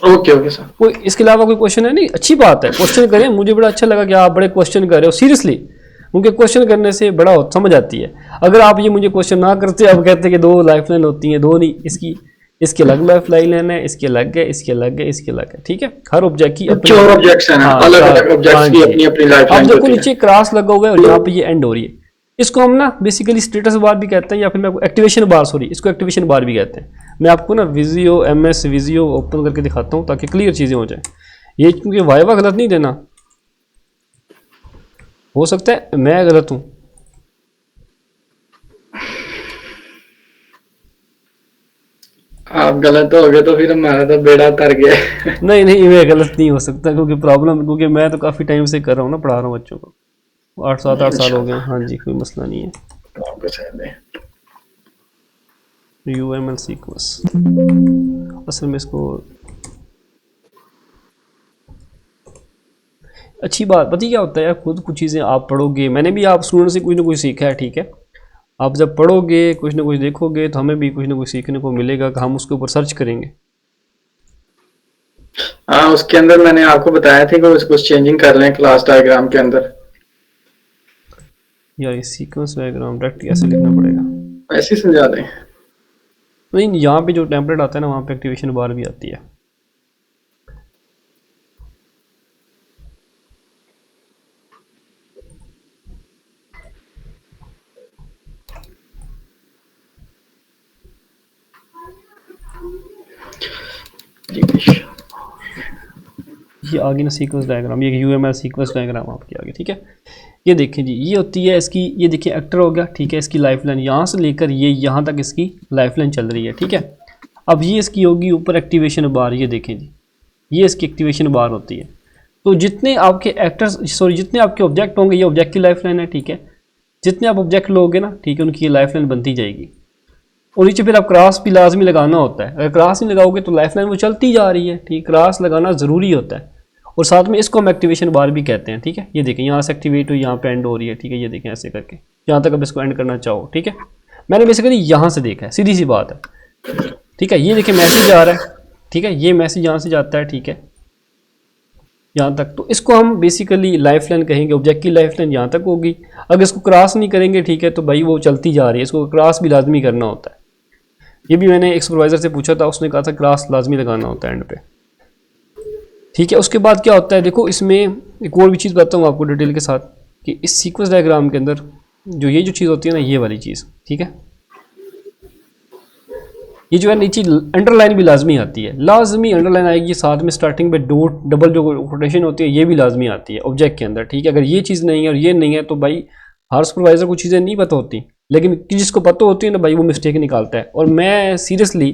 Okay okay sir. कोई इसके अलावा कोई क्वेश्चन है? नहीं, अच्छी बात है, क्वेश्चन करें। मुझे बड़ा अच्छा लगा कि आप बड़े क्वेश्चन कर रहे हो, सीरियसली, क्योंकि क्वेश्चन करने से बड़ा समझ आती है। अगर आप ये मुझे क्वेश्चन ना करते, आप कहते कि 2 लाइफ लाइन होती हैं, 2 नहीं, इसकी अलग लाइफ लाइन है, इसकी अलग है, इसकी अलग है, इसकी अलग है, ठीक है। हर ऑब्जेक्ट की अपनी, 4 ऑब्जेक्ट्स हैं, अलग अलग ऑब्जेक्ट्स की अपनी अपनी लाइफ लाइन। अब देखो नीचे क्रॉस लगा हुआ है और यहाँ पे ये एंड हो रही है। इसको हम ना बेसिकली स्टेटस बार भी कहते हैं, या फिर मैं एक्टिवेशन बार, सॉरी, इसको एक्टिवेशन बार भी कहते हैं। मैं आपको ना विजियो MS विजियो ओपन करके दिखाता हूँ ताकि क्लियर चीज़ें हो जाए। ये क्योंकि वाइवा गलत नहीं देना, हो सकता है मैं गलत हूँ। आप गलत हो गए तो फिर हमारा तो बेड़ा तर गया। नहीं नहीं, मैं गलत नहीं हो सकता, क्योंकि प्रॉब्लम, क्योंकि मैं तो काफ़ी टाइम से कर रहा हूँ ना, पढ़ा रहा हूँ बच्चों को, 7-8 साल हो गए। हाँ जी, कोई मसला नहीं है। UML सीक्वेंस, असल में इसको अच्छी बात पता क्या होता है यार, खुद कुछ चीज़ें आप पढ़ोगे, मैंने भी आप स्टूडेंट से कुछ ना कुछ सीखा है, ठीक है। आप जब पढ़ोगे, कुछ ना कुछ देखोगे, तो हमें भी कुछ ना कुछ सीखने को मिलेगा कि हम उसके ऊपर सर्च करेंगे। हाँ, उसके अंदर मैंने आपको बताया था कि कुछ चेंजिंग कर लें क्लास डायग्राम के अंदर। यार ये सीक्वेंस डायग्राम डायरेक्ट कैसे लिखना पड़ेगा? ऐसे ही समझा दें। नहीं, यहाँ पे जो टेम्पलेट आता है ना, वहाँ पे एक्टिवेशन बार भी आती है। ये आगे ना सीक्वेंस डायग्राम, ये UML सीक्वेंस डायग्राम आपके आगे, ठीक है। ये देखें जी, ये होती है इसकी, ये देखिए एक्टर हो गया, ठीक है। इसकी लाइफ लाइन यहाँ से लेकर ये यहाँ तक इसकी लाइफ लाइन चल रही है, ठीक है। अब ये इसकी होगी ऊपर एक्टिवेशन बार, ये देखें जी, ये इसकी एक्टिवेशन बार होती है। तो जितने आपके एक्टर्स, सॉरी, जितने आपके ऑब्जेक्ट होंगे, ये ऑब्जेक्ट की लाइफ लाइन है, ठीक है। जितने आप ऑब्जेक्ट लोगे ना, ठीक है, उनकी ये लाइफ लाइन बनती जाएगी। और नीचे फिर आप क्रॉस भी लाजमी लगाना होता है, अगर क्रॉस नहीं लगाओगे तो लाइफ लाइन वो चलती जा रही है, ठीक, क्रॉस लगाना ज़रूरी होता है। और साथ में इसको हम एक्टिवेशन बार भी कहते हैं, ठीक है। ये देखें यहाँ से एक्टिवेट हुई, यहाँ पे एंड हो रही है, ठीक है, ये देखें ऐसे करके यहाँ तक अब इसको एंड करना चाहो, ठीक है। मैंने बेसिकली यहाँ से देखा है, सीधी सी बात है, ठीक है। ये देखें मैसेज आ रहा है, ठीक है, ये मैसेज यहाँ से जाता है, ठीक है, यहाँ तक। तो इसको हम बेसिकली लाइफ लाइन कहेंगे, ऑब्जेक्ट की लाइफ लाइन यहाँ तक होगी। अगर इसको क्रॉस नहीं करेंगे, ठीक है, तो भाई वो चलती जा रही है, इसको क्रॉस भी लाजमी करना होता है। ये भी मैंने एक सुपरवाइज़र से पूछा था, उसने कहा था क्रॉस लाजमी लगाना होता है एंड पे, ठीक है। उसके बाद क्या होता है, देखो इसमें एक और भी चीज़ बताता हूँ आपको डिटेल के साथ, कि इस सीक्वेंस डायग्राम के अंदर जो ये जो चीज़ होती है ना, ये वाली चीज़, ठीक है, ये जो है नीचे अंडरलाइन भी लाजमी आती है, लाजमी अंडरलाइन आएगी, साथ में स्टार्टिंग पे डॉट डबल जो कोटेशन होती है ये भी लाजमी आती है ऑब्जेक्ट के अंदर, ठीक है। अगर ये चीज़ नहीं है और ये नहीं है तो भाई हर सुपरवाइज़र को चीज़ें नहीं पता होती, लेकिन जिसको पता होती है ना भाई वो मिस्टेक निकालता है। और मैं सीरियसली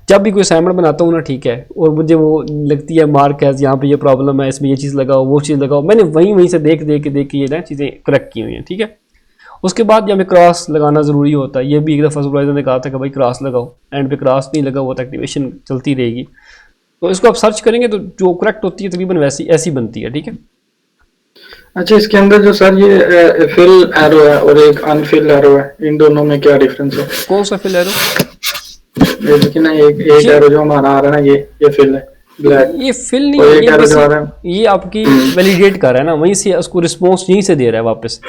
जब भी कोई असाइनमेंट बनाता हूँ ना, ठीक है, और मुझे वो लगती है मार्क है यहाँ पे ये प्रॉब्लम है, इसमें ये चीज़ लगाओ, वो चीज़ लगाओ, मैंने वहीं से देख के ये ना चीज़ें करेक्ट की हुई हैं, ठीक है। उसके बाद यहाँ पे क्रॉस लगाना ज़रूरी होता है, ये भी एक दफ़ा सुपरवाइज़र ने कहा था कि भाई क्रॉस लगाओ, एंड पे क्रॉस नहीं लगा हुआ तो एक्टिवेशन चलती रहेगी। तो इसको आप सर्च करेंगे तो जो करेक्ट होती है तकरीबन वैसी ऐसी बनती है, ठीक है। अच्छा, इसके अंदर जो सर ये फिल एरो है और एक अनफिल एरो है, इन दोनों में क्या डिफरेंस है? कौन सा फिल एरो? ये देखिए ना, एक एरो जो हमारा आ रहा है ना, ये फिल है ब्लैक, ये फिल नहीं और है, जो आ रहा है ये आपकी वैलिडेट कर रहा है ना, वहीं से उसको रिस्पॉन्स यहीं से दे रहा है वापस।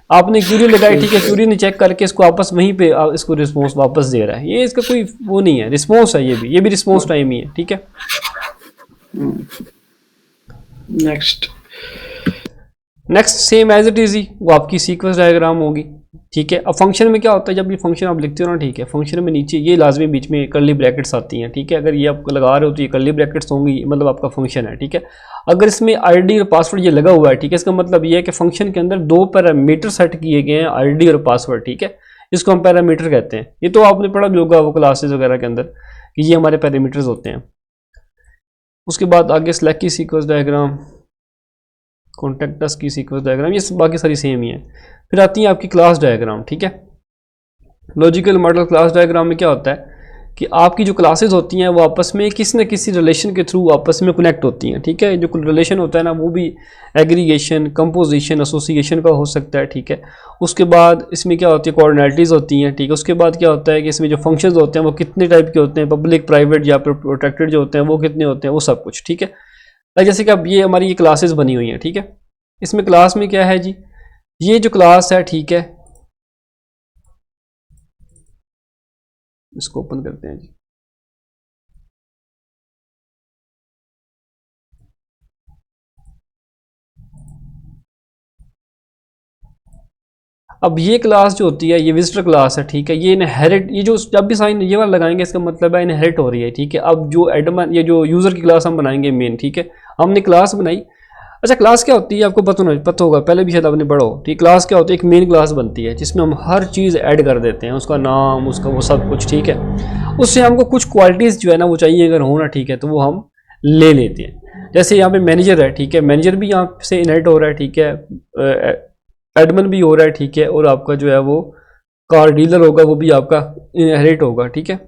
आपने क्यूरी लगाई, ठीक है, क्यूरी ने चेक करके इसको वापस वहीं पे इसको रिस्पॉन्स वापस दे रहा है। ये इसका कोई वो नहीं है, रिस्पॉन्स है, ये भी रिस्पॉन्स टाइम ही है, ठीक है। Next same as it is ही वो आपकी सीक्वेंस डायग्राम होगी, ठीक है। अब फंक्शन में क्या होता है, जब ये फंक्शन आप लिखते हो ना, ठीक है, फंक्शन में नीचे ये लाजमी बीच में कर्ली ब्रैकेट्स आती हैं, ठीक है। अगर ये आप लगा रहे हो तो ये कर्ली ब्रैकेट्स होंगी, मतलब आपका फंक्शन है, ठीक है। अगर इसमें आईडी और पासवर्ड ये लगा हुआ है, ठीक है, इसका मतलब ये है कि फंक्शन के अंदर दो पैरामीटर सेट किए गए हैं, आईडी और पासवर्ड, ठीक है। इसको हम पैरामीटर कहते हैं। ये तो आपने पढ़ा भी होगा वो क्लासेस वगैरह के अंदर कि ये हमारे पैरामीटर्स होते हैं। उसके बाद आगे सिलेक्ट की सीक्वेंस डायग्राम, कॉन्टेक्ट अस की सीक्वेंस डायग्राम, ये बाकी सारी सेम ही है। फिर आती है आपकी क्लास डायग्राम, ठीक है। लॉजिकल मॉडल क्लास डायग्राम में क्या होता है कि आपकी जो क्लासेस होती हैं वो आपस में किसी न किसी रिलेशन के थ्रू आपस में कनेक्ट होती हैं, ठीक है। जो रिलेशन होता है ना वो भी एग्रीगेशन, कंपोजिशन, एसोसिएशन का हो सकता है, ठीक है। उसके बाद इसमें क्या होती है, कोऑर्डिनेटिव्स होती हैं, ठीक है। उसके बाद क्या होता है कि इसमें जो फंक्शंस होते हैं वो कितने टाइप के होते हैं, पब्लिक, प्राइवेट या फिर प्रोटेक्टेड जो होते हैं वो कितने होते हैं, वो सब कुछ, ठीक है। जैसे कि अब ये हमारी ये क्लासेस बनी हुई हैं, ठीक है। इसमें क्लास में क्या है जी, ये जो क्लास है, ठीक है, इसको ओपन करते हैं जी। अब ये क्लास जो होती है ये विजिटर क्लास है, ठीक है। ये इनहेरिट, ये जो जब भी साइन ये वाला लगाएंगे इसका मतलब है इनहेरिट हो रही है, ठीक है। अब जो एडमिन, ये जो यूज़र की क्लास हम बनाएंगे मेन, ठीक है, हमने क्लास बनाई। अच्छा, क्लास क्या होती है आपको पता होगा, पहले भी शायद आपने पढ़ा हो, ठीक। क्लास क्या होती है, एक मेन क्लास बनती है जिसमें हम हर चीज़ ऐड कर देते हैं, उसका नाम, उसका वो सब कुछ, ठीक है। उससे हमको कुछ क्वालिटीज़ जो है ना वो चाहिए अगर हो ना, ठीक है, तो वो हम ले लेते हैं। जैसे यहाँ पे मैनेजर है, ठीक है, मैनेजर भी यहाँ से इनहेरिट हो रहा है, ठीक है, एडमिन भी हो रहा है, ठीक है। और आपका जो है वो कार डीलर होगा वो भी आपका इनहेरिट होगा, ठीक है।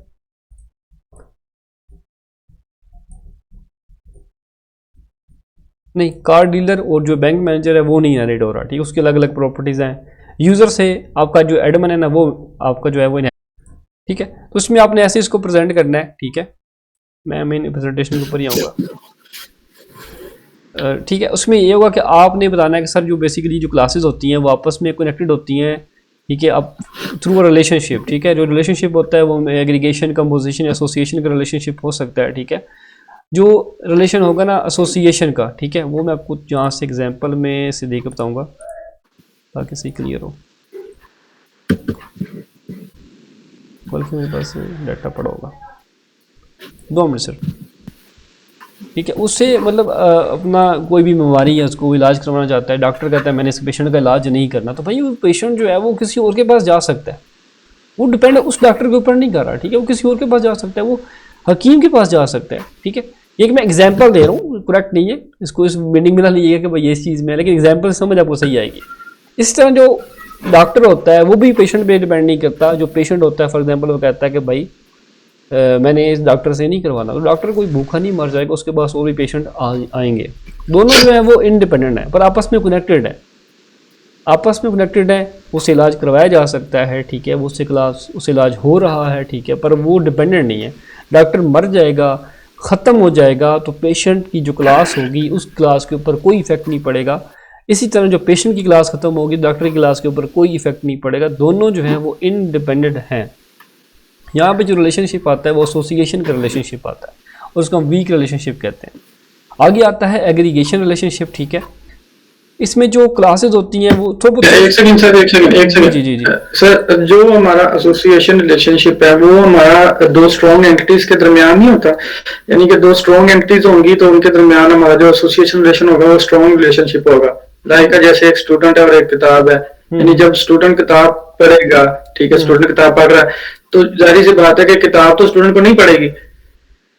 नहीं, कार डीलर और जो बैंक मैनेजर है वो नहीं इनहेरिट हो रहा, ठीक है, उसकी अलग अलग प्रॉपर्टीज़ हैं। यूज़र से आपका जो एडमिन है ना वो आपका जो है वो ठीक है। तो उसमें आपने ऐसे इसको प्रेजेंट करना है, ठीक है। मैं मेन प्रेजेंटेशन के ऊपर ही आऊँगा, ठीक है। उसमें ये होगा कि आपने बताना है कि सर जो बेसिकली जो क्लासेस होती हैं वो आपस में कनेक्टेड होती हैं, ठीक है, अब थ्रू रिलेशनशिप, ठीक है। जो रिलेशनशिप होता है वो एग्रीगेशन, कंपोजिशन, एसोसिएशन का रिलेशनशिप हो सकता है, ठीक है। जो रिलेशन होगा ना एसोसिएशन का, ठीक है, वो मैं आपको यहाँ से एग्जांपल में से देकर बताऊंगा ताकि सही क्लियर हो, बल्कि मेरे पास डाटा पड़ा होगा। 2 मिनट सर, ठीक है। उससे मतलब अपना कोई भी बीमारी है उसको इलाज करवाना चाहता है, डॉक्टर कहता है मैंने इस पेशेंट का इलाज नहीं करना, तो भाई वो पेशेंट जो है वो किसी और के पास जा सकता है, वो डिपेंड उस डॉक्टर के ऊपर नहीं कर रहा, ठीक है। वो किसी और के पास जा सकता है, वो हकीम के पास जा सकता है, ठीक है। एक मैं एग्जांपल दे रहा हूँ, करेक्ट नहीं है, इसको इस मीनिंग में ना लीजिएगा कि भाई ये चीज़ में, लेकिन एग्जांपल समझ आपको सही आएगी। इस तरह जो डॉक्टर होता है वो भी पेशेंट पे डिपेंड नहीं करता। जो पेशेंट होता है फॉर एग्जांपल वो कहता है कि भाई मैंने इस डॉक्टर से नहीं करवाना, तो डॉक्टर कोई भूखा नहीं मर जाएगा, उसके पास और भी पेशेंट आएंगे। दोनों जो है वो इंडिपेंडेंट है पर आपस में कनेक्टेड है, आपस में कनेक्टेड है। उससे इलाज करवाया जा सकता है, ठीक है, वो उससे इलाज हो रहा है, ठीक है, पर वो डिपेंडेंट नहीं है। डॉक्टर मर जाएगा, ख़त्म हो जाएगा, तो पेशेंट की जो क्लास होगी उस क्लास के ऊपर कोई इफेक्ट नहीं पड़ेगा। इसी तरह जो पेशेंट की क्लास ख़त्म होगी डॉक्टर की क्लास के ऊपर कोई इफेक्ट नहीं पड़ेगा। दोनों जो हैं वो इंडिपेंडेंट हैं। यहाँ पे जो रिलेशनशिप आता है वो एसोसिएशन का रिलेशनशिप आता है और उसको हम वीक रिलेशनशिप कहते हैं। आगे आता है एग्रीगेशन रिलेशनशिप, ठीक है। इसमें जो क्लासेस होती हैं वो एक सेकंड सर, एक सेकंड जी सर, जो हमारा एसोसिएशन रिलेशनशिप है वो हमारा दो स्ट्रॉन्ग एंटिटीज के दरमियान नहीं होता, यानी कि दो स्ट्रॉन्ग एंटिटीज होंगी तो उनके दरमियान हमारा जो एसोसिएशन रिलेशन होगा वो स्ट्रॉन्ग रिलेशनशिप होगा। लाइक जैसे एक स्टूडेंट है और एक किताब है, यानी जब स्टूडेंट किताब पढ़ेगा, ठीक है, स्टूडेंट किताब पढ़ रहा है तो जाहिर सी बात है कि किताब तो स्टूडेंट को नहीं पढ़ेगी।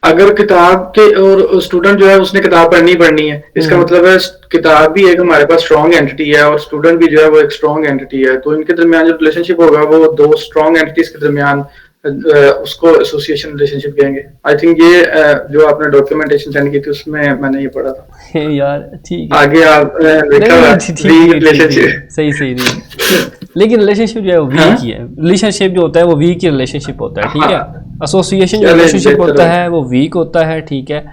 अगर किताब के और स्टूडेंट जो है उसने किताब पढ़नी है, इसका मतलब है किताब भी एक हमारे पास स्ट्रॉन्ग एंटिटी है और स्टूडेंट भी जो है वो एक स्ट्रॉन्ग एंटिटी है। तो इनके दरमियान जो रिलेशनशिप होगा वो दो स्ट्रॉन्ग एंटिटीज के दरमियान उसको एसोसिएशन रिलेशनशिप कहेंगे। आई थिंक ये जो आपने डॉक्यूमेंटेशन सेंड की थी उसमें मैंने ये पढ़ा था यार, ठीक है, आगे आप रिलेशनशिप सही लेकिन रिलेशनशिप जो है वो वीक ही है। रिलेशनशिप जो होता है वो वीक ही रिलेशनशिप होता है, ठीक है। एसोसिएशन जो रिलेशनशिप होता है वो वीक होता है, ठीक है।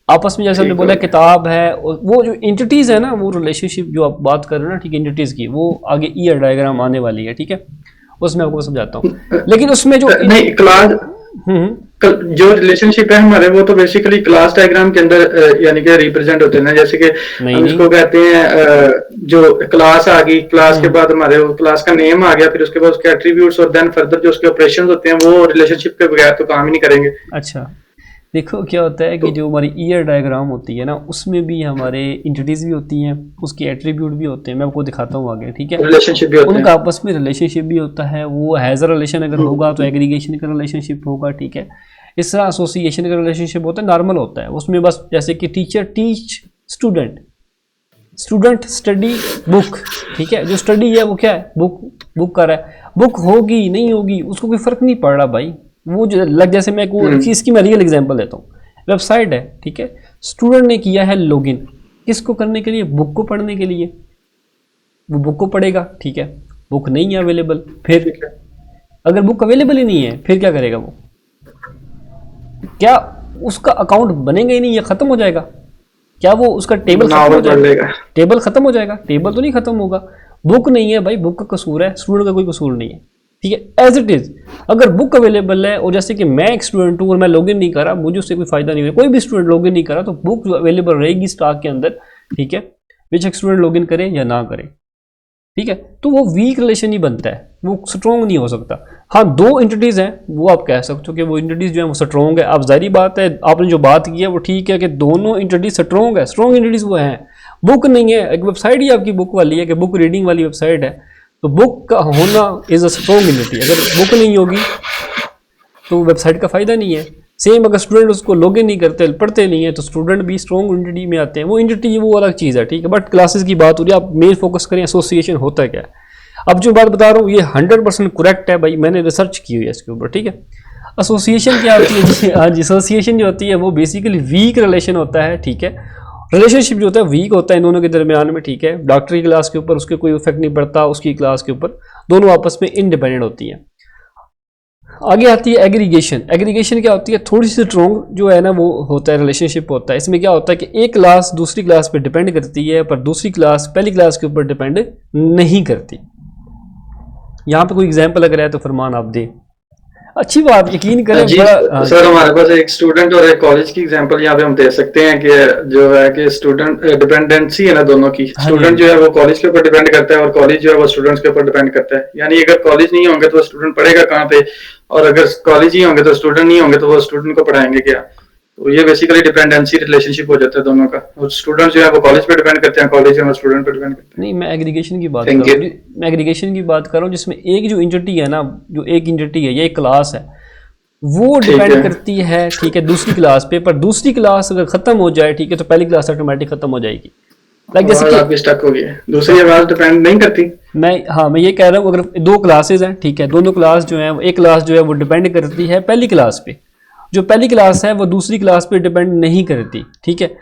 आपस में जैसे हमने बोला किताब है, वो जो एंटिटीज है ना, वो रिलेशनशिप जो आप बात कर रहे हैं ना, ठीक है, एंटिटीज की, वो आगे ईयर डायग्राम आने वाली है, ठीक है, उसमें आपको समझाता हूँ। लेकिन उसमें जो नहीं क्लास जो रिलेशनशिप है हमारे वो तो बेसिकली क्लास डायग्राम के अंदर यानी कि रिप्रेजेंट होते हैं ना, जैसे कि हम इसको कहते हैं जो क्लास आ गई, क्लास के बाद हमारे क्लास का नेम आ गया, फिर उसके बाद उसके एट्रीब्यूट्स और देन फर्दर जो उसके ऑपरेशंस होते हैं वो रिलेशनशिप के बगैर तो काम ही नहीं करेंगे। अच्छा, देखो क्या होता है कि जो हमारी ईयर डायग्राम होती है ना, उसमें भी हमारे एंटिटीज भी होती हैं, उसके एट्रीब्यूट भी होते हैं, मैं आपको दिखाता हूँ आगे, ठीक है। रिलेशनशिप भी होता है, उनका आपस में रिलेशनशिप भी होता है। वो हैज़ अ रिलेशन अगर होगा तो एग्रीगेशन का रिलेशनशिप होगा, ठीक है। इस तरह एसोसिएशन का रिलेशनशिप होता है, नॉर्मल होता है। उसमें बस जैसे कि teacher teach student, student study book, ठीक है। जो स्टडी है वो क्या है, बुक कर रहा है, बुक होगी नहीं होगी उसको कोई फर्क नहीं पड़ रहा भाई। वो जो लग, जैसे मैं इसकी मैं रियल एग्जांपल देता हूँ। वेबसाइट है, ठीक है, स्टूडेंट ने किया है लॉगिन, किसको करने के लिए, बुक को पढ़ने के लिए। वो बुक को पढ़ेगा, ठीक है, बुक नहीं है अवेलेबल, फिर अगर बुक अवेलेबल ही नहीं है फिर क्या करेगा वो, क्या उसका अकाउंट बनेगा ही नहीं, या खत्म हो जाएगा, क्या वो उसका टेबल खत्म हो जाएगा, टेबल खत्म हो जाएगा, टेबल तो नहीं खत्म होगा। बुक नहीं है भाई, बुक का कसूर है, स्टूडेंट का कोई कसूर नहीं है, ठीक है। एज इट इज अगर बुक अवेलेबल है और जैसे कि मैं एक स्टूडेंट हूँ और मैं लॉगिन नहीं करा, मुझे उससे कोई फायदा नहीं हुआ, कोई भी स्टूडेंट लॉगिन नहीं करा, तो बुक अवेलेबल रहेगी स्टॉक के अंदर, ठीक है, बेशक स्टूडेंट लॉगिन करे या ना करे, ठीक है। तो वो वीक रिलेशन ही बनता है, वो स्ट्रॉन्ग नहीं हो सकता। हाँ, दो एंटिटीज हैं वो आप कह सकते हो कि वो एंटिटीज जो है वो स्ट्रॉन्ग है। आप जाहिर बात है आपने जो बात की है वो ठीक है कि दोनों एंटिटीज स्ट्रॉन्ग है, स्ट्रॉन्ग एंटिटीज वो हैं। बुक नहीं है, एक वेबसाइट ही आपकी बुक वाली है कि बुक रीडिंग वाली वेबसाइट है, तो बुक का होना इज अ स्ट्रॉन्ग एंटिटी। अगर बुक नहीं होगी तो वेबसाइट का फायदा नहीं है। सेम अगर स्टूडेंट उसको लॉगिन नहीं करते, पढ़ते नहीं है, तो स्टूडेंट भी स्ट्रॉन्ग एंटिटी में आते हैं। वो एंटिटी वो अलग चीज़ है, ठीक है। बट क्लासेस की बात हो रही है, आप मेन फोकस करें एसोसिएशन होता है क्या है। अब जो बात बता रहा हूँ ये 100% करेक्ट है भाई, मैंने रिसर्च की हुई है इसके ऊपर, ठीक है। एसोसिएशन क्या होती है, हाँ जी, एसोसिएशन जो होती है वो बेसिकली वीक रिलेशन होता है, ठीक है। रिलेशनशिप जो होता है वीक होता है इन दोनों के दरमियान में, ठीक है। डॉक्टर की क्लास के ऊपर उसके कोई इफेक्ट नहीं पड़ता, उसकी क्लास के ऊपर, दोनों आपस में इंडिपेंडेंट होती हैं। आगे आती है एग्रीगेशन। एग्रीगेशन क्या होती है, थोड़ी सी स्ट्रॉन्ग जो है ना वो होता है रिलेशनशिप होता है। इसमें क्या होता है कि एक क्लास दूसरी क्लास पे डिपेंड करती है, पर दूसरी क्लास पहली क्लास के ऊपर डिपेंड नहीं करती। यहाँ पे कोई एग्जाम्पल अगर है तो फरमान आप दें, अच्छी बात, यकीन करें। सर हमारे पास एक स्टूडेंट और एक कॉलेज की एग्जांपल यहाँ पे हम दे सकते हैं कि जो है कि स्टूडेंट डिपेंडेंसी है ना दोनों की। स्टूडेंट जो है वो कॉलेज के ऊपर डिपेंड करता है और कॉलेज जो है वो स्टूडेंट्स के ऊपर डिपेंड करता है। यानी अगर कॉलेज नहीं होंगे तो स्टूडेंट पढ़ेगा कहाँ पे, और अगर कॉलेज ही होंगे तो स्टूडेंट नहीं होंगे तो वो स्टूडेंट को पढ़ाएंगे क्या। तो ये बेसिकली डिपेंडेंसी रिलेशनशिप हो जाता है दोनों का, और स्टूडेंट जो है वो कॉलेज पे डिपेंड करते हैं, कॉलेज जो है स्टूडेंट पे डिपेंड करते हैं। नहीं, मैं एग्रीगेशन की बात कर रहा हूँ, मैं एग्रीगेशन की बात कर रहा हूँ जिसमें एक जो एंटिटी है ना, जो एक एंटिटी है, ये एक क्लास है, वो डिपेंड करती है, ठीक है, दूसरी क्लास पे। पर दूसरी क्लास अगर खत्म हो जाए, ठीक है, तो पहली क्लास ऑटोमेटिक खत्म हो जाएगी। लाइक जैसे आवाज कि आपकी स्टक हो गई है, दूसरी आवाज डिपेंड नहीं करती। मैं ये कह रहा हूँ, अगर दो क्लासेज हैं, ठीक है, दोनों क्लास जो है, एक क्लास जो है वो डिपेंड करती है पहली क्लास पे, जो पहली क्लास है वो दूसरी क्लास पे डिपेंड नहीं करती, ठीक है।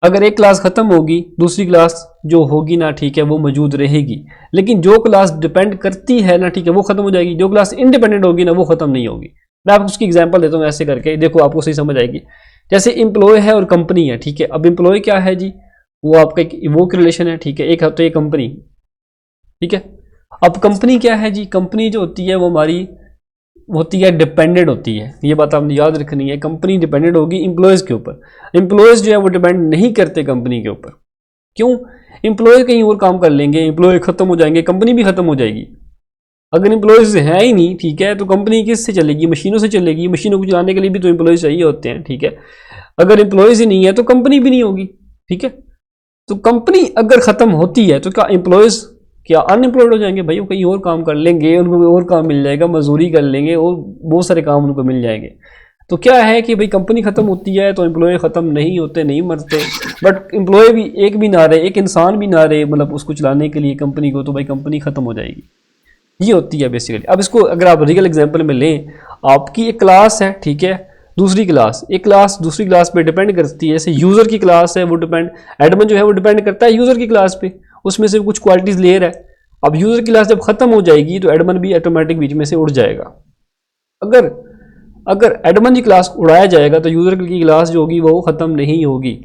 अगर एक क्लास खत्म होगी, दूसरी क्लास जो होगी ना, ठीक है, वो मौजूद रहेगी। लेकिन जो क्लास डिपेंड करती है ना, ठीक है, वो खत्म हो जाएगी। जो क्लास इंडिपेंडेंट होगी ना, वो खत्म नहीं होगी। मैं आपको उसकी एग्जांपल देता हूँ ऐसे करके, देखो आपको सही समझ आएगी। जैसे एम्प्लॉय है और कंपनी है, ठीक है। अब एम्प्लॉय क्या है जी, वो आपका एक इवोक रिलेशन है, ठीक है। एक होता है कंपनी, ठीक है। अब कंपनी क्या है जी, कंपनी जो होती है वो हमारी होती है डिपेंडेंट होती है, ये बात आपने याद रखनी है। कंपनी डिपेंडेंट होगी एम्प्लॉयज के ऊपर। एम्प्लॉयज जो है वो डिपेंड नहीं करते कंपनी के ऊपर। क्यों? एम्प्लॉय कहीं और काम कर लेंगे, एम्प्लॉय खत्म हो जाएंगे, कंपनी भी खत्म हो जाएगी। अगर एम्प्लॉयज है ही नहीं, ठीक है, तो कंपनी किससे चलेगी? मशीनों से चलेगी। मशीनों को चलाने के लिए भी तो एम्प्लॉयज चाहिए होते हैं, ठीक है। अगर एम्प्लॉयज ही नहीं है तो कंपनी भी नहीं होगी, ठीक है। तो कंपनी अगर खत्म होती है तो क्या एम्प्लॉयज क्या अनएम्प्लॉयड हो जाएंगे? भाई वो कहीं और काम कर लेंगे, उनको कोई और काम मिल जाएगा, मजदूरी कर लेंगे और बहुत सारे काम उनको मिल जाएंगे। तो क्या है कि भाई कंपनी खत्म होती है तो एम्प्लॉय खत्म नहीं होते, नहीं मरते। बट एम्प्लॉय भी एक भी ना रहे, एक इंसान भी ना रहे, मतलब उसको चलाने के लिए कंपनी को, तो भाई कंपनी खत्म हो जाएगी। ये होती है बेसिकली। अब इसको अगर आप रियल एग्जांपल में लें, आपकी एक क्लास है, ठीक है, दूसरी क्लास, एक क्लास दूसरी क्लास पे डिपेंड करती है। जैसे यूजर की क्लास है, वो डिपेंड, एडमिन जो है वो डिपेंड करता है यूजर की क्लास पे, उसमें से कुछ क्वालिटीज ले रहा है। अब यूजर की क्लास जब खत्म हो जाएगी तो एडमिन भी ऑटोमेटिक बीच में से उड़ जाएगा। अगर अगर एडमिन की क्लास उड़ाया जाएगा तो यूजर की क्लास जो होगी वो खत्म नहीं होगी।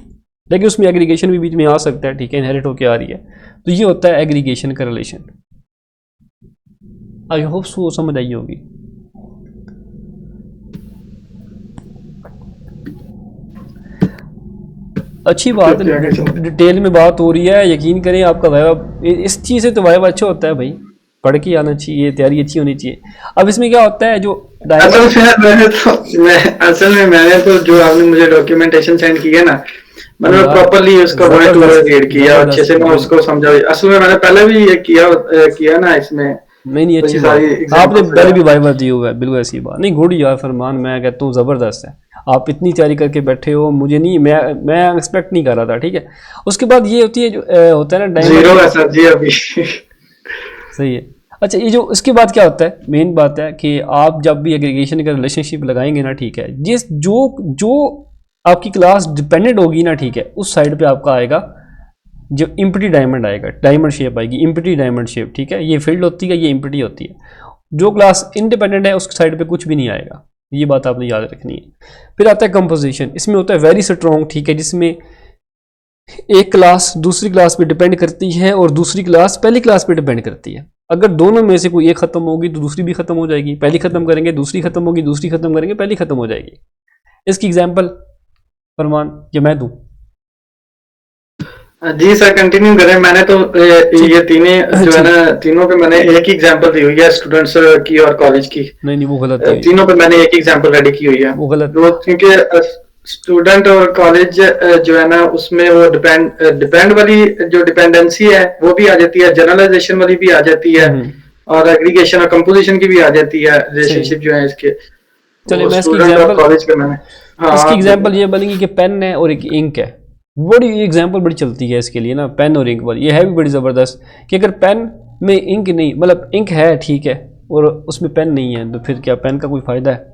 लेकिन उसमें एग्रीगेशन भी बीच में आ सकता है, ठीक है, इनहेरिट होकर आ रही है। तो ये होता है एग्रीगेशन का रिलेशन। आई होप सो समझ आई होगी। अच्छी बात ओके, आगे चलते है, हैं। डिटेल में बात हो रही है, यकीन करें आपका वाइवा इस चीज़ से तो वाइवा अच्छा होता है भाई। पढ़ के आना चाहिए, तैयारी अच्छी होनी चाहिए। अब इसमें क्या होता है, जो असल डायमंड। में असल में मैंने तो जो आपने मुझे डॉक्यूमेंटेशन सेंड की है ना, मैंने यार प्रॉपरली उसका वर्ड टू वर्ड जबरदस्त, रीड किया, अच्छे जबरदस्त से मैं भाई। उसको समझा। असल में मैंने पहले भी ये किया ना इसमें, नहीं नहीं, तो ये अच्छी सारी बात है, आपने एग्जांपल्स पहले वगैरह। भी वाइवा दी हुआ है, बिल्कुल ऐसी बात नहीं। गुड यार फरमान, मैं कहता हूँ ज़बरदस्त है। आप इतनी तैयारी करके बैठे हो, मुझे नहीं, मैं एक्सपेक्ट नहीं कर रहा था, ठीक है। उसके बाद ये होती है जो होता है ना डायमंड जीरो की। है सर जी अभी। सही है। अच्छा, ये जो इसके बाद क्या होता है, मेन बात है कि आप जब भी एग्रीगेशन का रिलेशनशिप लगाएंगे ना, ठीक है, जिस जो जो आपकी क्लास डिपेंडेंट होगी ना, ठीक है, उस साइड पे आपका आएगा जो इम्पटी डायमंड आएगा, डायमंड शेप आएगी, इम्पटी डायमंड शेप, ठीक है। ये फील्ड होती है, ये इम्पटी होती है। जो क्लास इंडिपेंडेंट है उस साइड पे कुछ भी नहीं आएगा। ये बात आपने याद रखनी है। फिर आता है कंपोजिशन, इसमें होता है वेरी स्ट्रॉन्ग, ठीक है, जिसमें एक क्लास दूसरी क्लास पे डिपेंड करती है और दूसरी क्लास पहली क्लास पे डिपेंड करती है। अगर दोनों में से कोई एक खत्म होगी तो दूसरी भी खत्म हो जाएगी। पहली खत्म करेंगे दूसरी खत्म होगी, दूसरी खत्म करेंगे पहली खत्म हो जाएगी। इसकी एग्जांपल फरमान ये मैं दूं? जी सर, कंटिन्यू करें। मैंने तो ठीक ये तीनों जो है ठीक। ना, तीनों पे मैंने एक ही एग्जांपल दी हुई है, स्टूडेंट्स की और कॉलेज की। नहीं नहीं, वो गलत है, तीनों पे मैंने एक ही एग्जांपल रेडी की हुई है। वो गलत। वो क्योंकि स्टूडेंट और कॉलेज जो है ना, उसमें वो डिपेंड वाली जो डिपेंडेंसी है वो भी आ जाती है, जनरलाइजेशन वाली भी आ जाती है, हम्म। और एग्रीगेशन और कंपोजिशन की भी आ जाती है, सही। रिलेशनशिप जो है इसके। चलिए वो मैं इसकी स्टूडेंट और एग्जांपल, कॉलेज पे मैंने। हाँ, इसकी आप बोलिए। एग्जांपल ये बनेगी कि पेन है और एक इंक है। बड़ी एग्जांपल बड़ी चलती है इसके लिए ना, पेन और इंक वाली। ये है भी बड़ी ज़बरदस्त कि अगर पेन में इंक नहीं, मतलब इंक है, ठीक है, और उसमें पेन नहीं है, तो फिर क्या पेन का कोई फ़ायदा है?